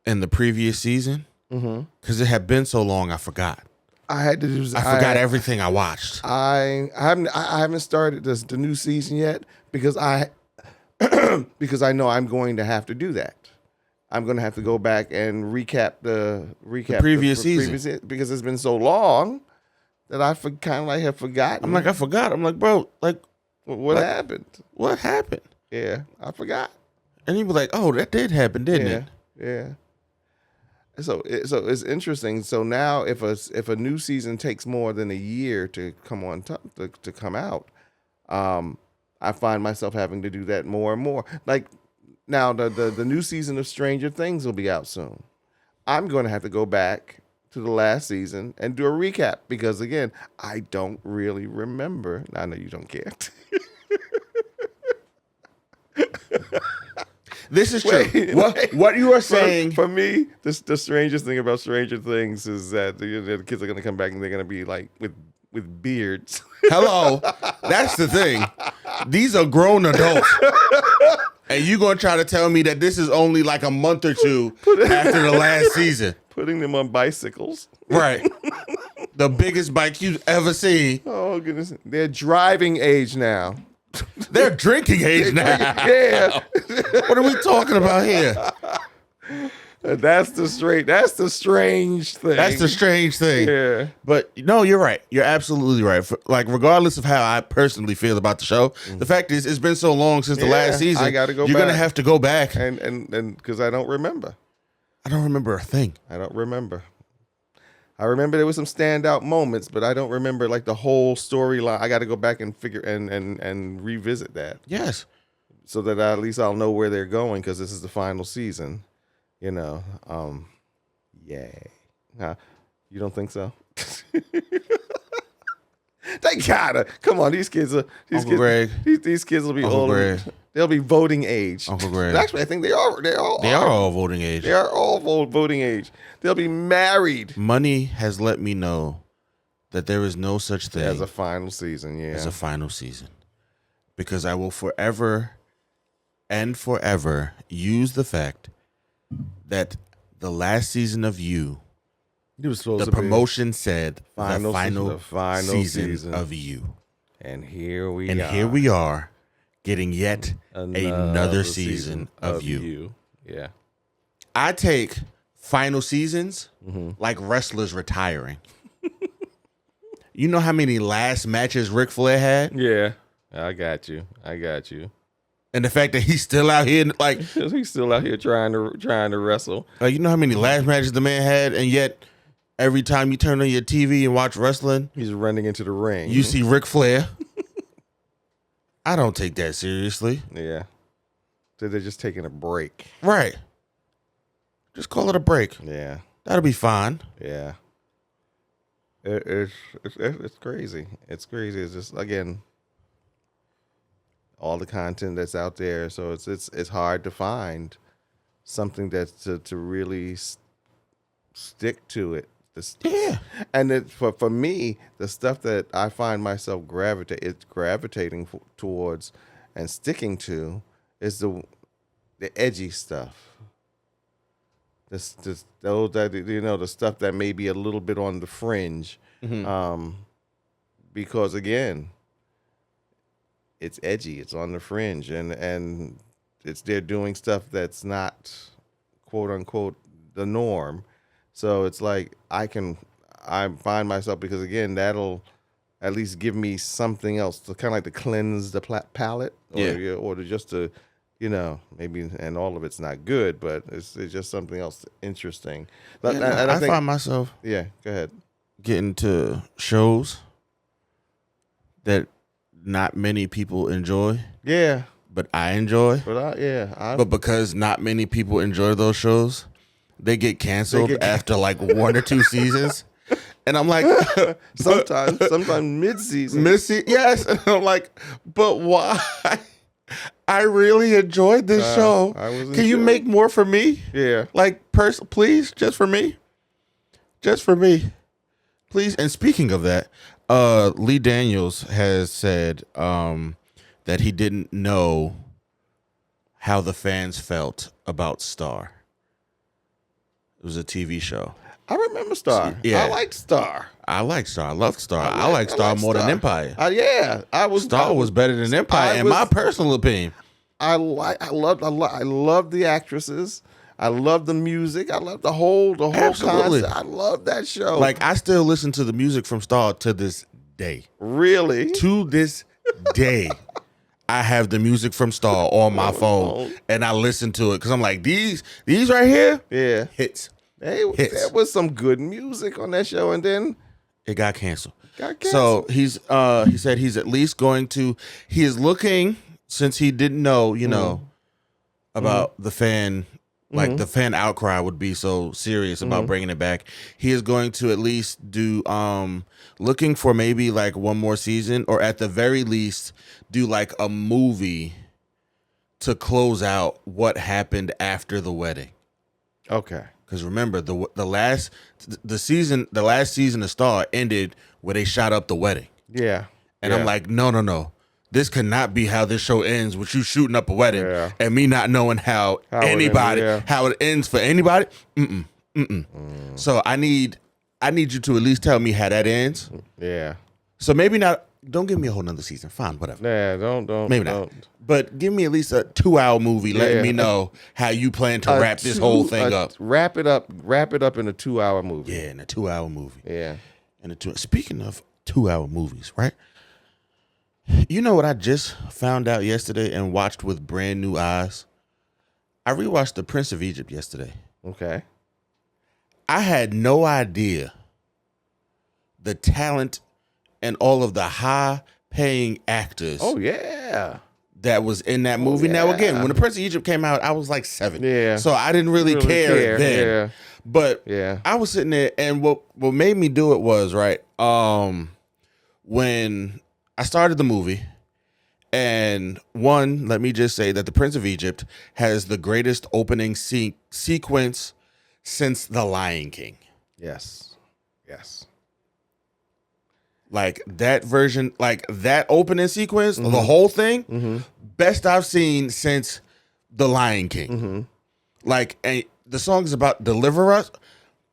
in the previous season because it had been so long. I forgot. I had to do. I forgot everything I watched. I haven't started the new season yet because I know I'm going to have to do that. I'm going to have to go back and recap the previous season because it's been so long that I kind of like have forgotten. I'm like, I forgot. I'm like, bro, like, what happened? What happened? Yeah, I forgot. And you were like, oh, that did happen, didn't it? Yeah. So it's interesting. So now if a new season takes more than a year to come on to come out, I find myself having to do that more and more. Like now the new season of Stranger Things will be out soon. I'm going to have to go back to the last season and do a recap because again, I don't really remember. I know you don't care. This is true. What you are saying for me, the strangest thing about Stranger Things is that the kids are going to come back and they're going to be like with beards. Hello, that's the thing. These are grown adults, and you gonna try to tell me that this is only like a month or two after the last season? Putting them on bicycles, right? The biggest bike you've ever seen. Oh goodness, they're driving age now. They're drinking age now. Yeah. What are we talking about here? That's the strange thing. That's the strange thing. Yeah. But no, you're right. You're absolutely right. Like, regardless of how I personally feel about the show, the fact is, it's been so long since the last season. I got to go. You're gonna have to go back, and because I don't remember. I don't remember a thing. I don't remember. I remember there was some standout moments, but I don't remember like the whole storyline. I got to go back and figure and revisit that. Yes. So that at least I'll know where they're going because this is the final season. You know. Yay. You don't think so? They gotta come on. These kids will be Uncle older. Greg. They'll be voting age. Uncle Greg. Actually, I think they are. They are all voting age. They are all voting age. They'll be married. Money has let me know that there is no such thing as a final season. Yeah, as a final season, because I will forever and forever use the fact that the last season of You, the promotion said the final season of You, and here we are getting yet another season of You. Yeah, I take final seasons like wrestlers retiring. You know how many last matches Ric Flair had? Yeah, I got you. And the fact that he's still out here, like he's still out here trying to wrestle. You know how many last matches the man had, and yet every time you turn on your TV and watch wrestling, he's running into the ring. You see Ric Flair. I don't take that seriously. Yeah, so they're just taking a break, right? Just call it a break. Yeah, that'll be fine. Yeah, it's crazy. It's crazy. It's just again. All the content that's out there, so it's hard to find something that's to really stick to it. Yeah, and for me, the stuff that I find myself gravitating towards and sticking to is the edgy stuff. The stuff that may be a little bit on the fringe, because again. It's edgy. It's on the fringe, and they're doing stuff that's not quote unquote the norm. So it's like I find myself because again that'll at least give me something else to kind of like to cleanse the palate, or to just to maybe, and all of it's not good, but it's just something else interesting. But I find myself go ahead getting to shows that not many people enjoy. Yeah. But I enjoy. But because not many people enjoy those shows, they get canceled after like one or two seasons. And I'm like, sometimes mid-season. Yes. And I'm like, but why? I really enjoyed this show. Can you make more for me? Yeah. Like, please, just for me. Just for me. Please. And speaking of that, Lee Daniels has said that he didn't know how the fans felt about Star. It was a TV show. I remember Star. Yeah. I liked Star. I like Star. I love Star. I like Star more than Empire. Yeah, Star was better than Empire, in my personal opinion. I love the actresses. I love the music. I love the whole concept. I love that show. Like, I still listen to the music from Star to this day. Really? To this day, I have the music from Star on my phone, and I listen to it because I'm like, these right here, yeah, hits. There was some good music on that show, and then it got canceled. So he said he's at least going to. He is looking, since he didn't know, about the fan. Like the fan outcry would be so serious about bringing it back. He is going to at least do looking for maybe like one more season, or at the very least do like a movie to close out what happened after the wedding. Okay. Because remember, the last season of Star ended where they shot up the wedding. Yeah. And I'm like, no. This cannot be how this show ends, with you shooting up a wedding and me not knowing how it ends for anybody. So I need you to at least tell me how that ends. Yeah. So maybe not. Don't give me a whole nother season. Fine, whatever. Yeah, don't. Maybe not. But give me at least a 2-hour movie letting me know how you plan to wrap this whole thing up. Wrap it up in a 2-hour movie. Yeah, in a 2-hour movie. Yeah. Speaking of 2-hour movies, right? You know what I just found out yesterday and watched with brand new eyes? I rewatched The Prince of Egypt yesterday. Okay. I had no idea the talent and all of the high-paying actors. Oh, yeah. That was in that movie. Now, again, when The Prince of Egypt came out, I was like 7. Yeah. So I didn't really care then. Yeah. But I was sitting there, and what made me do it was, right, when I started the movie, and let me just say that The Prince of Egypt has the greatest opening sequence since The Lion King. Yes. Like that version, like that opening sequence, the whole thing, best I've seen since The Lion King. Like, and the song is about Deliver Us.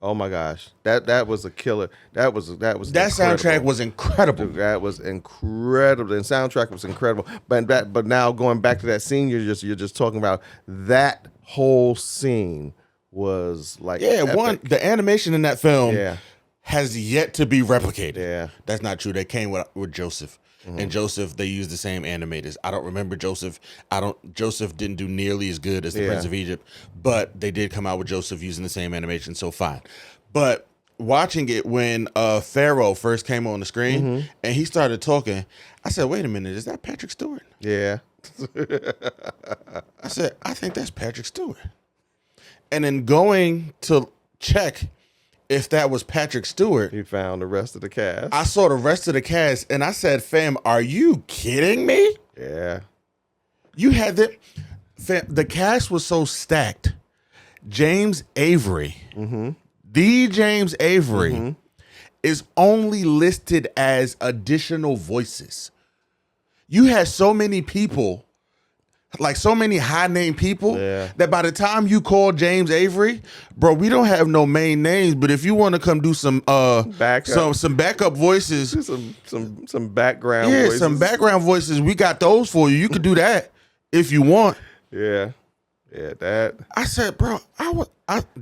Oh my gosh, that was a killer. That soundtrack was incredible. That was incredible. And soundtrack was incredible. But now going back to that scene you're just talking about, that whole scene was like epic. The animation in that film has yet to be replicated. Yeah, that's not true. They came with Joseph. And Joseph, they used the same animators. I don't remember Joseph. Joseph didn't do nearly as good as the Prince of Egypt, but they did come out with Joseph using the same animation, so fine. But watching it when Pharaoh first came on the screen and he started talking, I said, wait a minute, is that Patrick Stewart? Yeah. I said, I think that's Patrick Stewart. And then going to check if that was Patrick Stewart, you found the rest of the cast. I saw the rest of the cast, and I said, fam, are you kidding me? Yeah. You had the cast was so stacked. James Avery, the James Avery, is only listed as additional voices. You had so many people, like so many high-name people, that by the time you call James Avery, bro, we don't have no main names. But if you want to come do some backup voices, some background voices. some background voices, we got those for you. You could do that if you want. Yeah, that. I said, bro,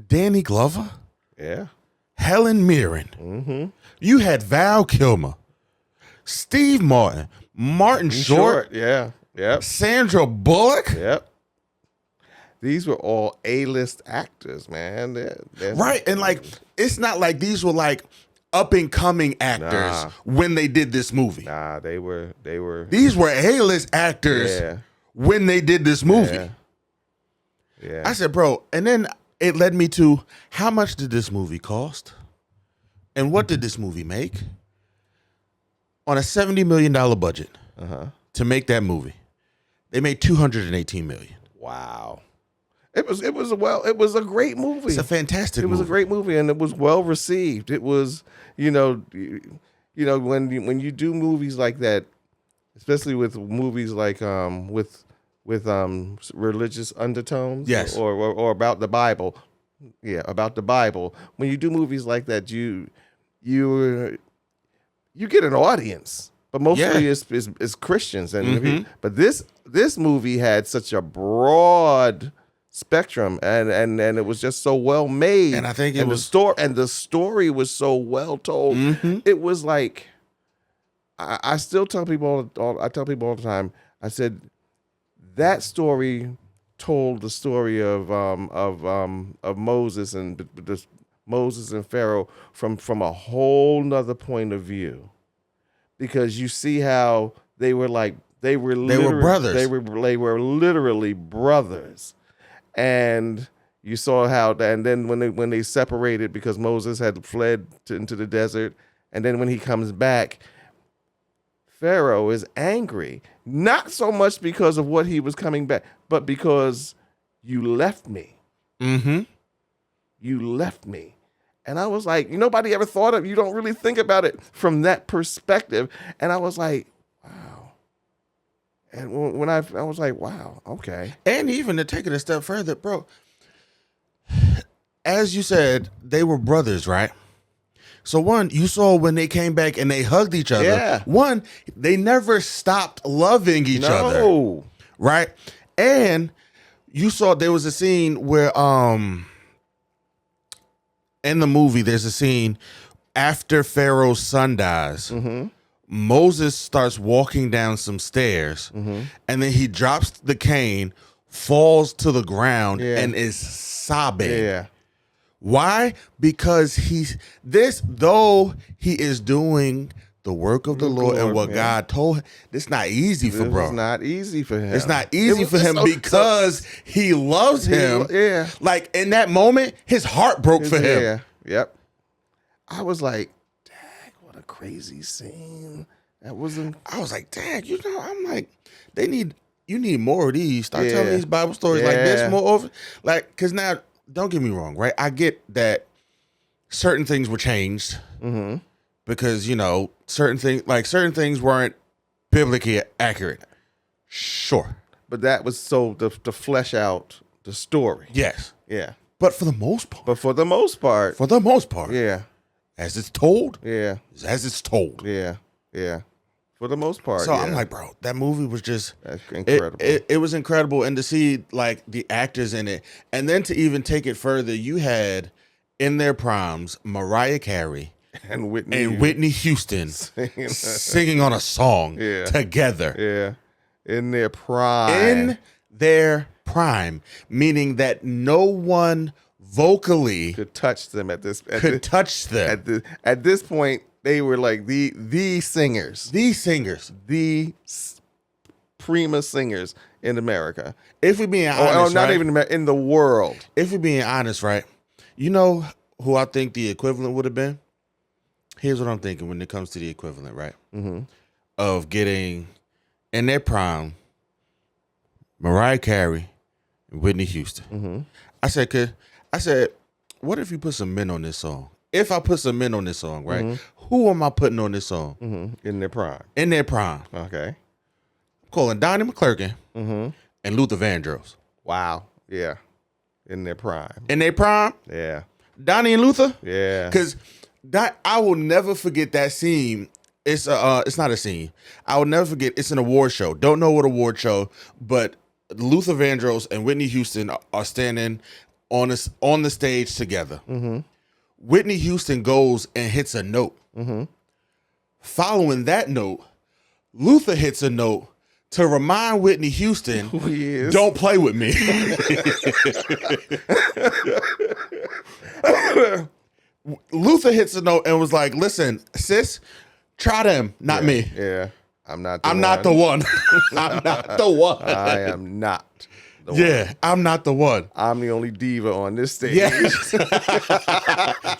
Danny Glover, Helen Mirren, you had Val Kilmer, Steve Martin, Martin Short, Yep. Sandra Bullock. Yep. These were all A-list actors, man. They're right. And like, it's not like these were like up and coming actors when they did this movie. Nah, they were. These were A-list actors when they did this movie. Yeah. I said, bro, and then it led me to, how much did this movie cost? And what did this movie make? On a $70 million budget to make that movie, they made $218 million. Wow. It was a great movie. It's a fantastic It was a movie. great movie, and it was well received. It was, when you do movies like that, especially with movies like with religious undertones, Yes. or about the Bible, about the Bible. When you do movies like that, you get an audience, but mostly it's Christians, and but this movie had such a broad spectrum, and it was just so well made, And I think the story was so well told. It was like, I still tell people I tell people all the time. I said that story told the story of Moses and Moses and Pharaoh from a whole nother point of view, because you see how they were brothers. They were literally brothers, and you saw how, and then when they separated because Moses had fled into the desert, and then when he comes back, Pharaoh is angry, not so much because of what he was coming back, but because you left me. You left me. And I was like, nobody ever thought of, you don't really think about it from that perspective. And I was like, wow. And when I was like, wow, okay. And even to take it a step further, bro, as you said, they were brothers, right? So one, you saw when they came back and they hugged each other. Yeah. One, they never stopped loving each other. Right? And you saw there was a scene where in the movie there's a scene after Pharaoh's son dies. Moses starts walking down some stairs, and then he drops the cane, falls to the ground, and is sobbing. Yeah. Why? Because though he is doing the work of the Lord and what God told him, it's not easy for bro. It's not easy for him. It's not easy for him because he loves him. Like in that moment, his heart broke for him. Yeah. Yep. I was like, dang, what a crazy scene. I was like, dang, I'm like, you need more of these. Start telling these Bible stories like this more often. Like, because now, don't get me wrong, right? I get that certain things were changed because, certain things weren't biblically accurate. Sure. But that was so to flesh out the story. Yes. Yeah. But for the most part. For the most part. Yeah. As it's told. Yeah. As it's told. Yeah. Yeah. For the most part. So I'm like, bro, that movie was just incredible. It was incredible. And to see like the actors in it, and then to even take it further, you had in their primes Mariah Carey and Whitney Houston singing on a song together. Yeah. In their prime. Meaning that no one vocally could touch them at this at this point. They were like the singers. The prima singers in America. If we're being honest, not even in the world. If we're being honest, right? You know who I think the equivalent would have been? Here's what I'm thinking when it comes to the equivalent, right? Of getting in their prime Mariah Carey and Whitney Houston. I said, what if you put some men on this song? If I put some men on this song, right? Who am I putting on this song? In their prime. In their prime. Okay. I'm calling Donnie McClurkin and Luther Vandross. Wow. Yeah. In their prime. In their prime? Yeah. Donnie and Luther? Yeah. Because I will never forget that scene. It's not a scene. I will never forget. It's an award show. Don't know what award show, but Luther Vandross and Whitney Houston are standing on the stage together. Whitney Houston goes and hits a note. Following that note, Luther hits a note to remind Whitney Houston, who he is. Don't play with me. Luther hits a note and was like, listen, sis, try them, not me. Yeah. I'm not the one. I'm not the one. I am not the one. I'm not the one. I'm the only diva on this stage. Yes.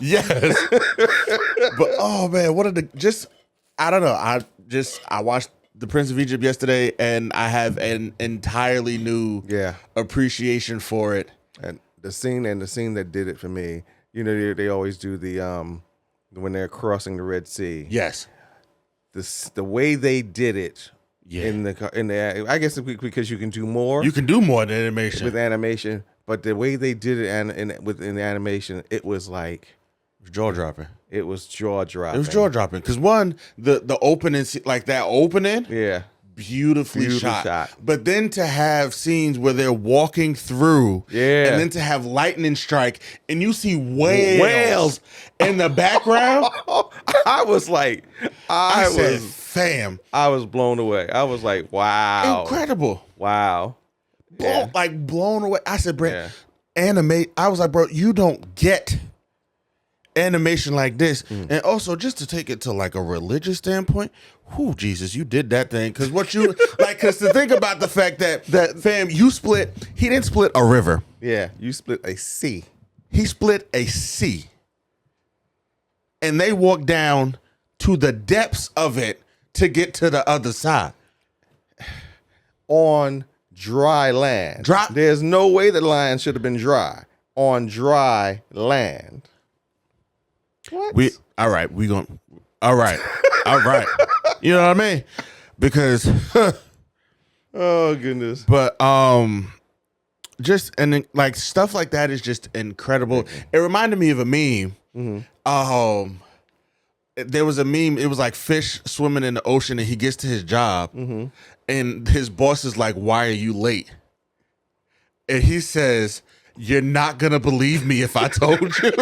Yes. But oh man, I don't know. I watched The Prince of Egypt yesterday and I have an entirely new appreciation for it And the scene that did it for me, you know, they always do the when they're crossing the Red Sea. Yes. The way they did it Yeah. in the I guess because you can do more. You can do more than animation. With animation, but the way they did it in the animation, it was like jaw dropping. It was jaw dropping. It was jaw dropping because the opening, like that opening, yeah, beautifully shot. But then to have scenes where they're walking through, and then to have lightning strike, and you see whales in the background. I was like, I was fam. I was blown away. I was like, wow, incredible, wow, blown away. I said, bro, animate. I was like, bro, you don't get animation like this. And also, just to take it to like a religious standpoint, whoo, Jesus, you did that thing. Because what you because to think about the fact that fam, he didn't split a river. Yeah, you split a sea. He split a sea. And they walked down to the depths of it to get to the other side. On dry land. There's no way the land should have been dry. On dry land. What? All right. You know what I mean? Because oh goodness. But just and then, like stuff like that is just incredible. It reminded me of a meme. There was a meme. It was like fish swimming in the ocean, and he gets to his job, and his boss is like, "Why are you late?" And he says, "You're not gonna believe me if I told you."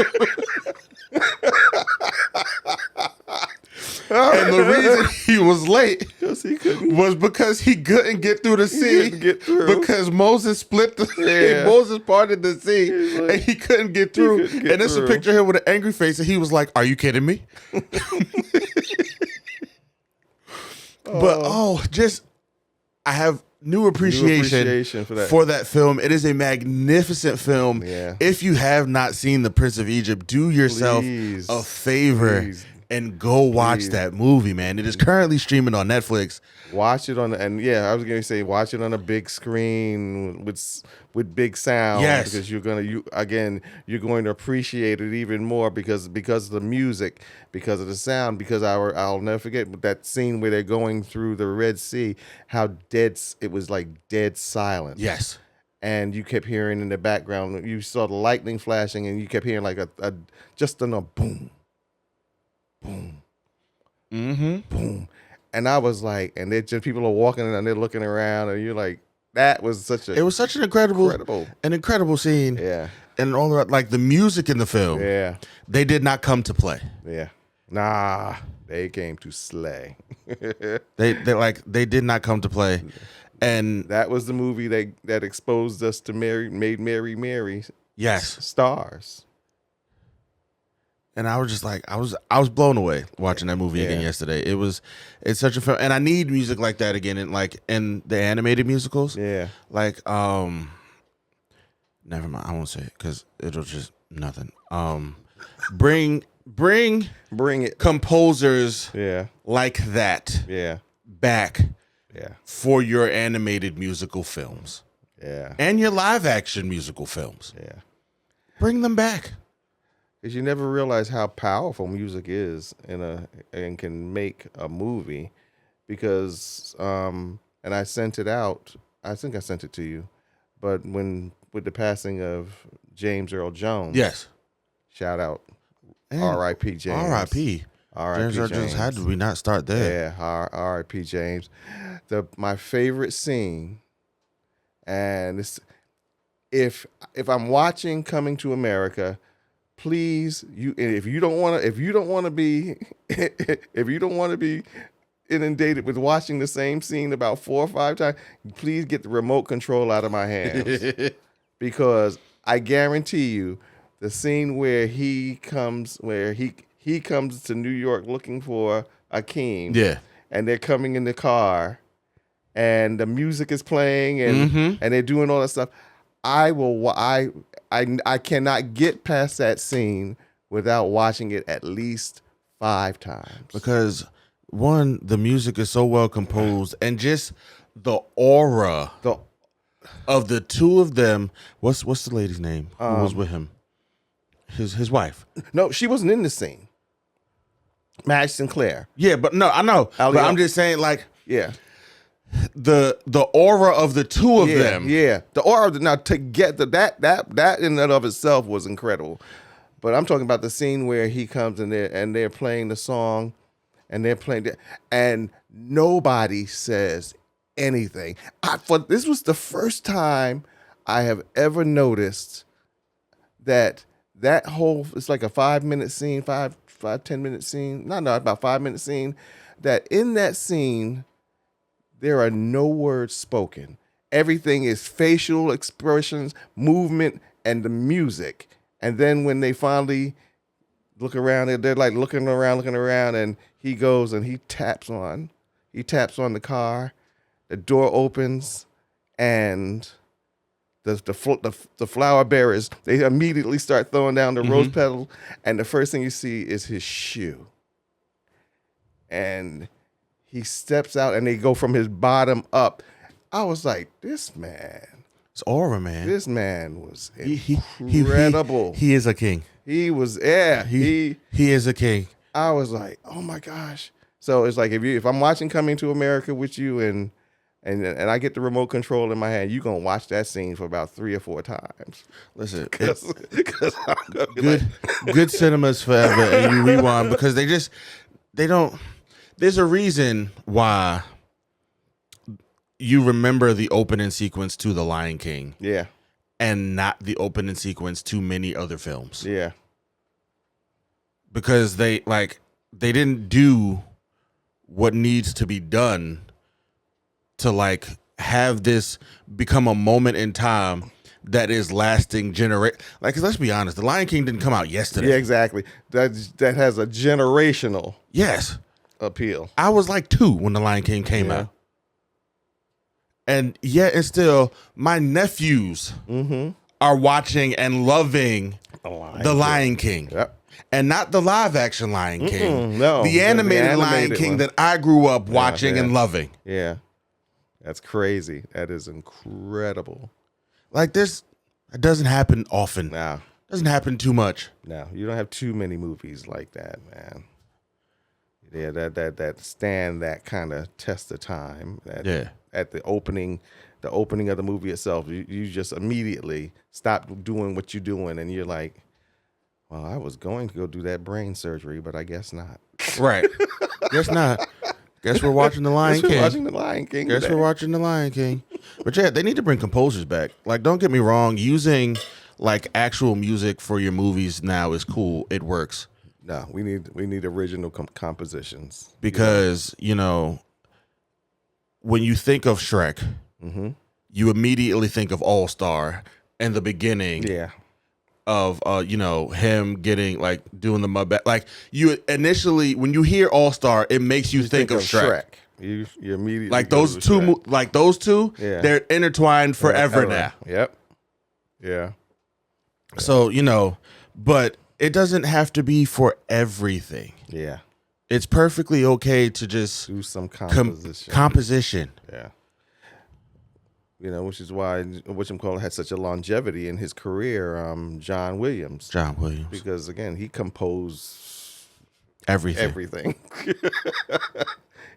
And the reason he was late was because he couldn't get through the sea. Because Moses Moses parted the sea, and he couldn't get through. And it's a picture here with an angry face, and he was like, "Are you kidding me?" But I have new appreciation for that film. It is a magnificent film. Yeah. If you have not seen The Prince of Egypt, do yourself a favor and go watch that movie, man. It is currently streaming on Netflix. Watch it I was going to say, watch it on a big screen with big sound. Yes. Because you're going to appreciate it even more because of the music, because of the sound, because I'll never forget that scene where they're going through the Red Sea, how it was like dead silence. Yes. And you kept hearing in the background, you saw the lightning flashing, and you kept hearing like a boom, boom, boom. And I was like, and people are walking and they're looking around, and you're like, it was such an incredible scene. Yeah. And all that, like the music in the film. Yeah. They did not come to play. Yeah. Nah, they came to slay. they did not come to play. And that was the movie that exposed us to made Mary yes, stars. And I was just like, I was blown away watching that movie again yesterday. It's such a film, and I need music like that again, in the animated musicals. Yeah, like never mind, I won't say it because it'll just nothing. Bring it, composers. Yeah, like that. Yeah, back. Yeah, for your animated musical films. Yeah, and your live action musical films. Yeah, bring them back. Because you never realize how powerful music is and can make a movie. Because and I sent it out. I think I sent it to you. But with the passing of James Earl Jones, yes, shout out, R.I.P. James, R.I.P. James Earl Jones. How did we not start there? Yeah, R.I.P. James. My favorite scene, and it's if I'm watching Coming to America. Please, if you don't want to be inundated with watching the same scene about 4 or 5 times, please get the remote control out of my hands. Because I guarantee you, the scene where he comes to New York looking for Akeem, and they're coming in the car, and the music is playing, and they're doing all that stuff. I cannot get past that scene without watching it at least 5 times. Because one, the music is so well composed, and just the aura of the two of them, what's the lady's name who was with him? His wife. No, she wasn't in the scene. Madge Sinclair. Yeah, but no, I know. But I'm just saying, like, Yeah. the aura of the two of them. Yeah. The aura of now to get that in and of itself was incredible. But I'm talking about the scene where he comes in there and they're playing the song and they're playing it, and nobody says anything. This was the first time I have ever noticed that whole, it's like a 5-minute scene, 10-minute scene. No, about 5-minute scene. That in that scene, there are no words spoken. Everything is facial expressions, movement, and the music. And then when they finally look around, they're like looking around, and he goes and he taps on the car. The door opens, and the flower bearers, they immediately start throwing down the rose petals, and the first thing you see is his shoe. And he steps out, and they go from his bottom up. I was like, this man. It's aura, man. This man was incredible. He is a king. He was, yeah. He is a king. I was like, oh my gosh. So it's like if I'm watching Coming to America with you and I get the remote control in my hand, you're gonna watch that scene for about 3 or 4 times. Listen, Because I'm gonna be good cinemas forever, and you rewind because they don't. There's a reason why you remember the opening sequence to The Lion King, yeah, and not the opening sequence to many other films. yeah, because they didn't do what needs to be done to like have this become a moment in time that is lasting like, 'cause let's be honest, The Lion King didn't come out yesterday. yeah, exactly. That has a generational appeal. I was like 2 when The Lion King came out. And yet and still my nephews are watching and loving The Lion King. Yep. And not the live action Lion King. No. The animated Lion King one that I grew up watching and loving. Yeah. That's crazy. That is incredible. Like this, it doesn't happen often. No. Doesn't happen too much. No. You don't have too many movies like that, man. Yeah, that stand that kind of test of time. At the opening of the movie itself, you just immediately stop doing what you're doing, and you're like, well, I was going to go do that brain surgery, but I guess not. Right. Guess not. Guess we're watching The Lion King. Watching The Lion King. Guess we're watching The Lion King. But yeah, they need to bring composers back. Like, don't get me wrong, using like actual music for your movies now is cool. It works. No, we need original compositions. Because, when you think of Shrek, you immediately think of All Star and the beginning. Yeah. Of him getting like doing the mud back. Like you initially when you hear All Star, it makes you think of Shrek. You immediately like those two. Like those two, they're intertwined forever now. Yep. Yeah. So but it doesn't have to be for everything. Yeah. It's perfectly okay to just do some composition. Composition. Yeah. Which is why whatchamacallit had such a longevity in his career, John Williams. Because again, he composed everything.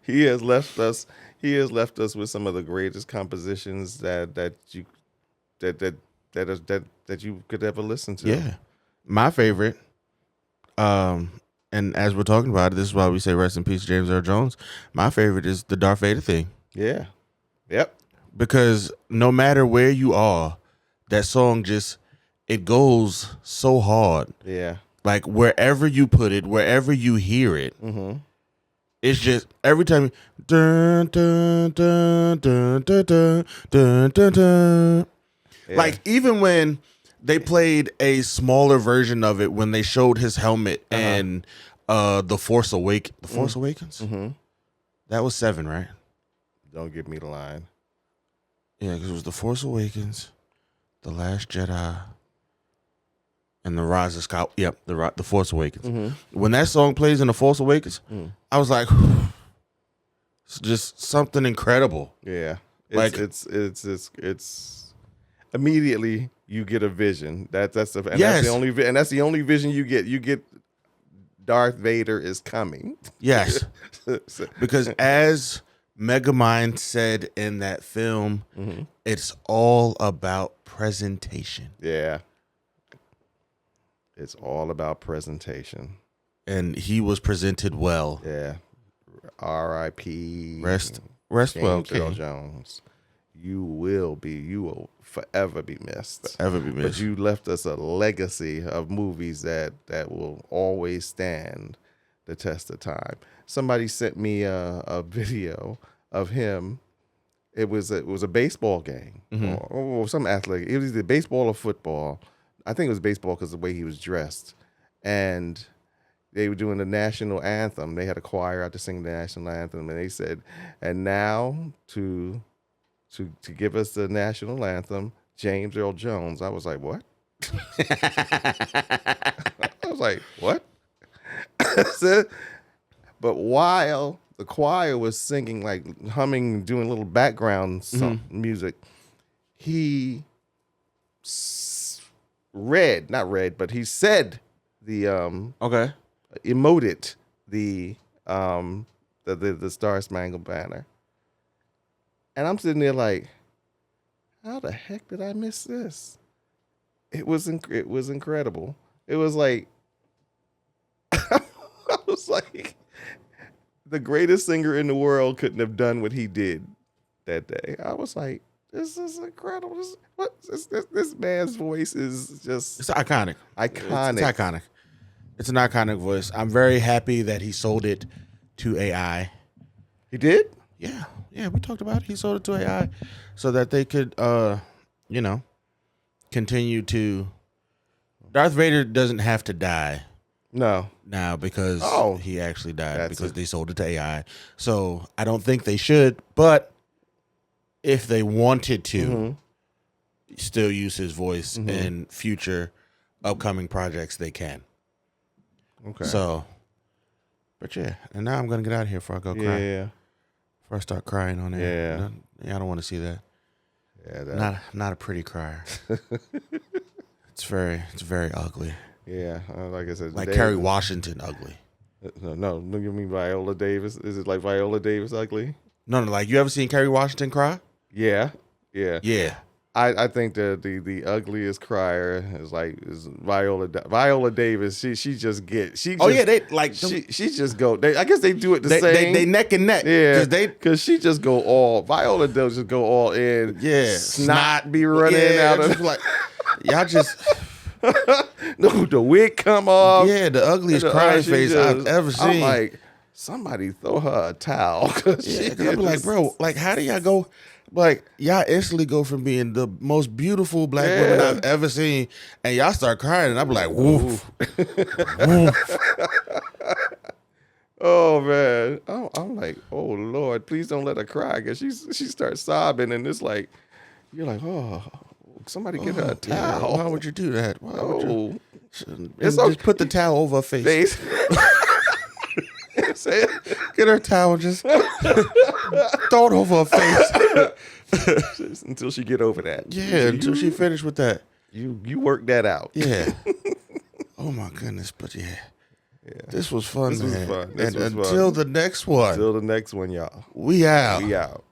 He has left us with some of the greatest compositions that you could ever listen to. Yeah. My favorite, and as we're talking about it, this is why we say rest in peace, James Earl Jones. My favorite is the Darth Vader theme. Yeah. Yep. Because no matter where you are, that song it goes so hard. Yeah. Like wherever you put it, wherever you hear it, it's just every time. Dun, dun, dun, dun, dun, dun, dun, dun, dun. Yeah. Like even when they played a smaller version of it, when they showed his helmet and The Force Awakens. Mm-hmm. That was 7, right? Don't give me the line. Yeah, because it was The Force Awakens, The Last Jedi, and The Rise of Skywalker. Yep, The Force Awakens. When that song plays in The Force Awakens, I was like, it's just something incredible. Yeah. Like, It's immediately you get a vision. That's the Yes. that's the only vision you get. You get Darth Vader is coming. yes, because as Megamind said in that film, it's all about presentation. Yeah. It's all about presentation. And he was presented well. Yeah. R.I.P. Rest well, James Earl King. Jones. You will forever be missed. Ever be But missed. you left us a legacy of movies that will always stand the test of time. Somebody sent me a video of him. It was a baseball game or some athlete. It was either baseball or football. I think it was baseball because of the way he was dressed. And they were doing the national anthem. They had a choir out to sing the national anthem, and they said, "And now to give us the national anthem, James Earl Jones." I was like, "What?" I was like, "What?" But while the choir was singing, like humming, doing little background music, he he said the Okay. emoted the Star Spangled Banner, and I'm sitting there like, how the heck did I miss this? It was incredible. It was like I was like, the greatest singer in the world couldn't have done what he did that day. I was like, this is incredible. This man's voice is just It's iconic. iconic. It's iconic. It's an iconic voice. I'm very happy that he sold it to AI. He did? Yeah, we talked about it. He sold it to AI so that they could, continue to. Darth Vader doesn't have to die No. now because he actually died That's because it. they sold it to AI. So I don't think they should, but if they wanted to still use his voice in future upcoming projects, they can. Okay. So, but yeah, and now I'm gonna get out of here before I go cry. Yeah. Before I start crying on there. Yeah. I don't want to see that. Yeah. Not a pretty crier. It's very ugly. Yeah. Like I said, Like Kerry Washington ugly. No. You mean Viola Davis? Is it like Viola Davis ugly? No, like you ever seen Kerry Washington cry? Yeah. Yeah. I think that the ugliest crier is Viola Davis. She just go. I guess they do it the same. They neck and neck. Yeah, because she just go all. Viola does just go all in. Yeah, snot be running out of. Like y'all just. No, the wig come off. Yeah, the ugliest crying face I've ever seen. I'm like, somebody throw her a towel. Yeah, I'm like, bro, like how do y'all go? Like y'all instantly go from being the most beautiful black woman I've ever seen, and y'all start crying, and I'm like, woof, woof. Oh man, I'm like, oh Lord, please don't let her cry, because she starts sobbing, and it's like, you're like, oh, somebody get her a towel. Why would you do that? Why would you? It's Just put the towel over her face. Get her a towel, just throw it over her face. Until she get over that. Yeah, until she finished with that. You work that out. Yeah. Oh my goodness, but yeah. This was fun, man. This was fun. And until the next one. Until the next one, y'all. We out. We out.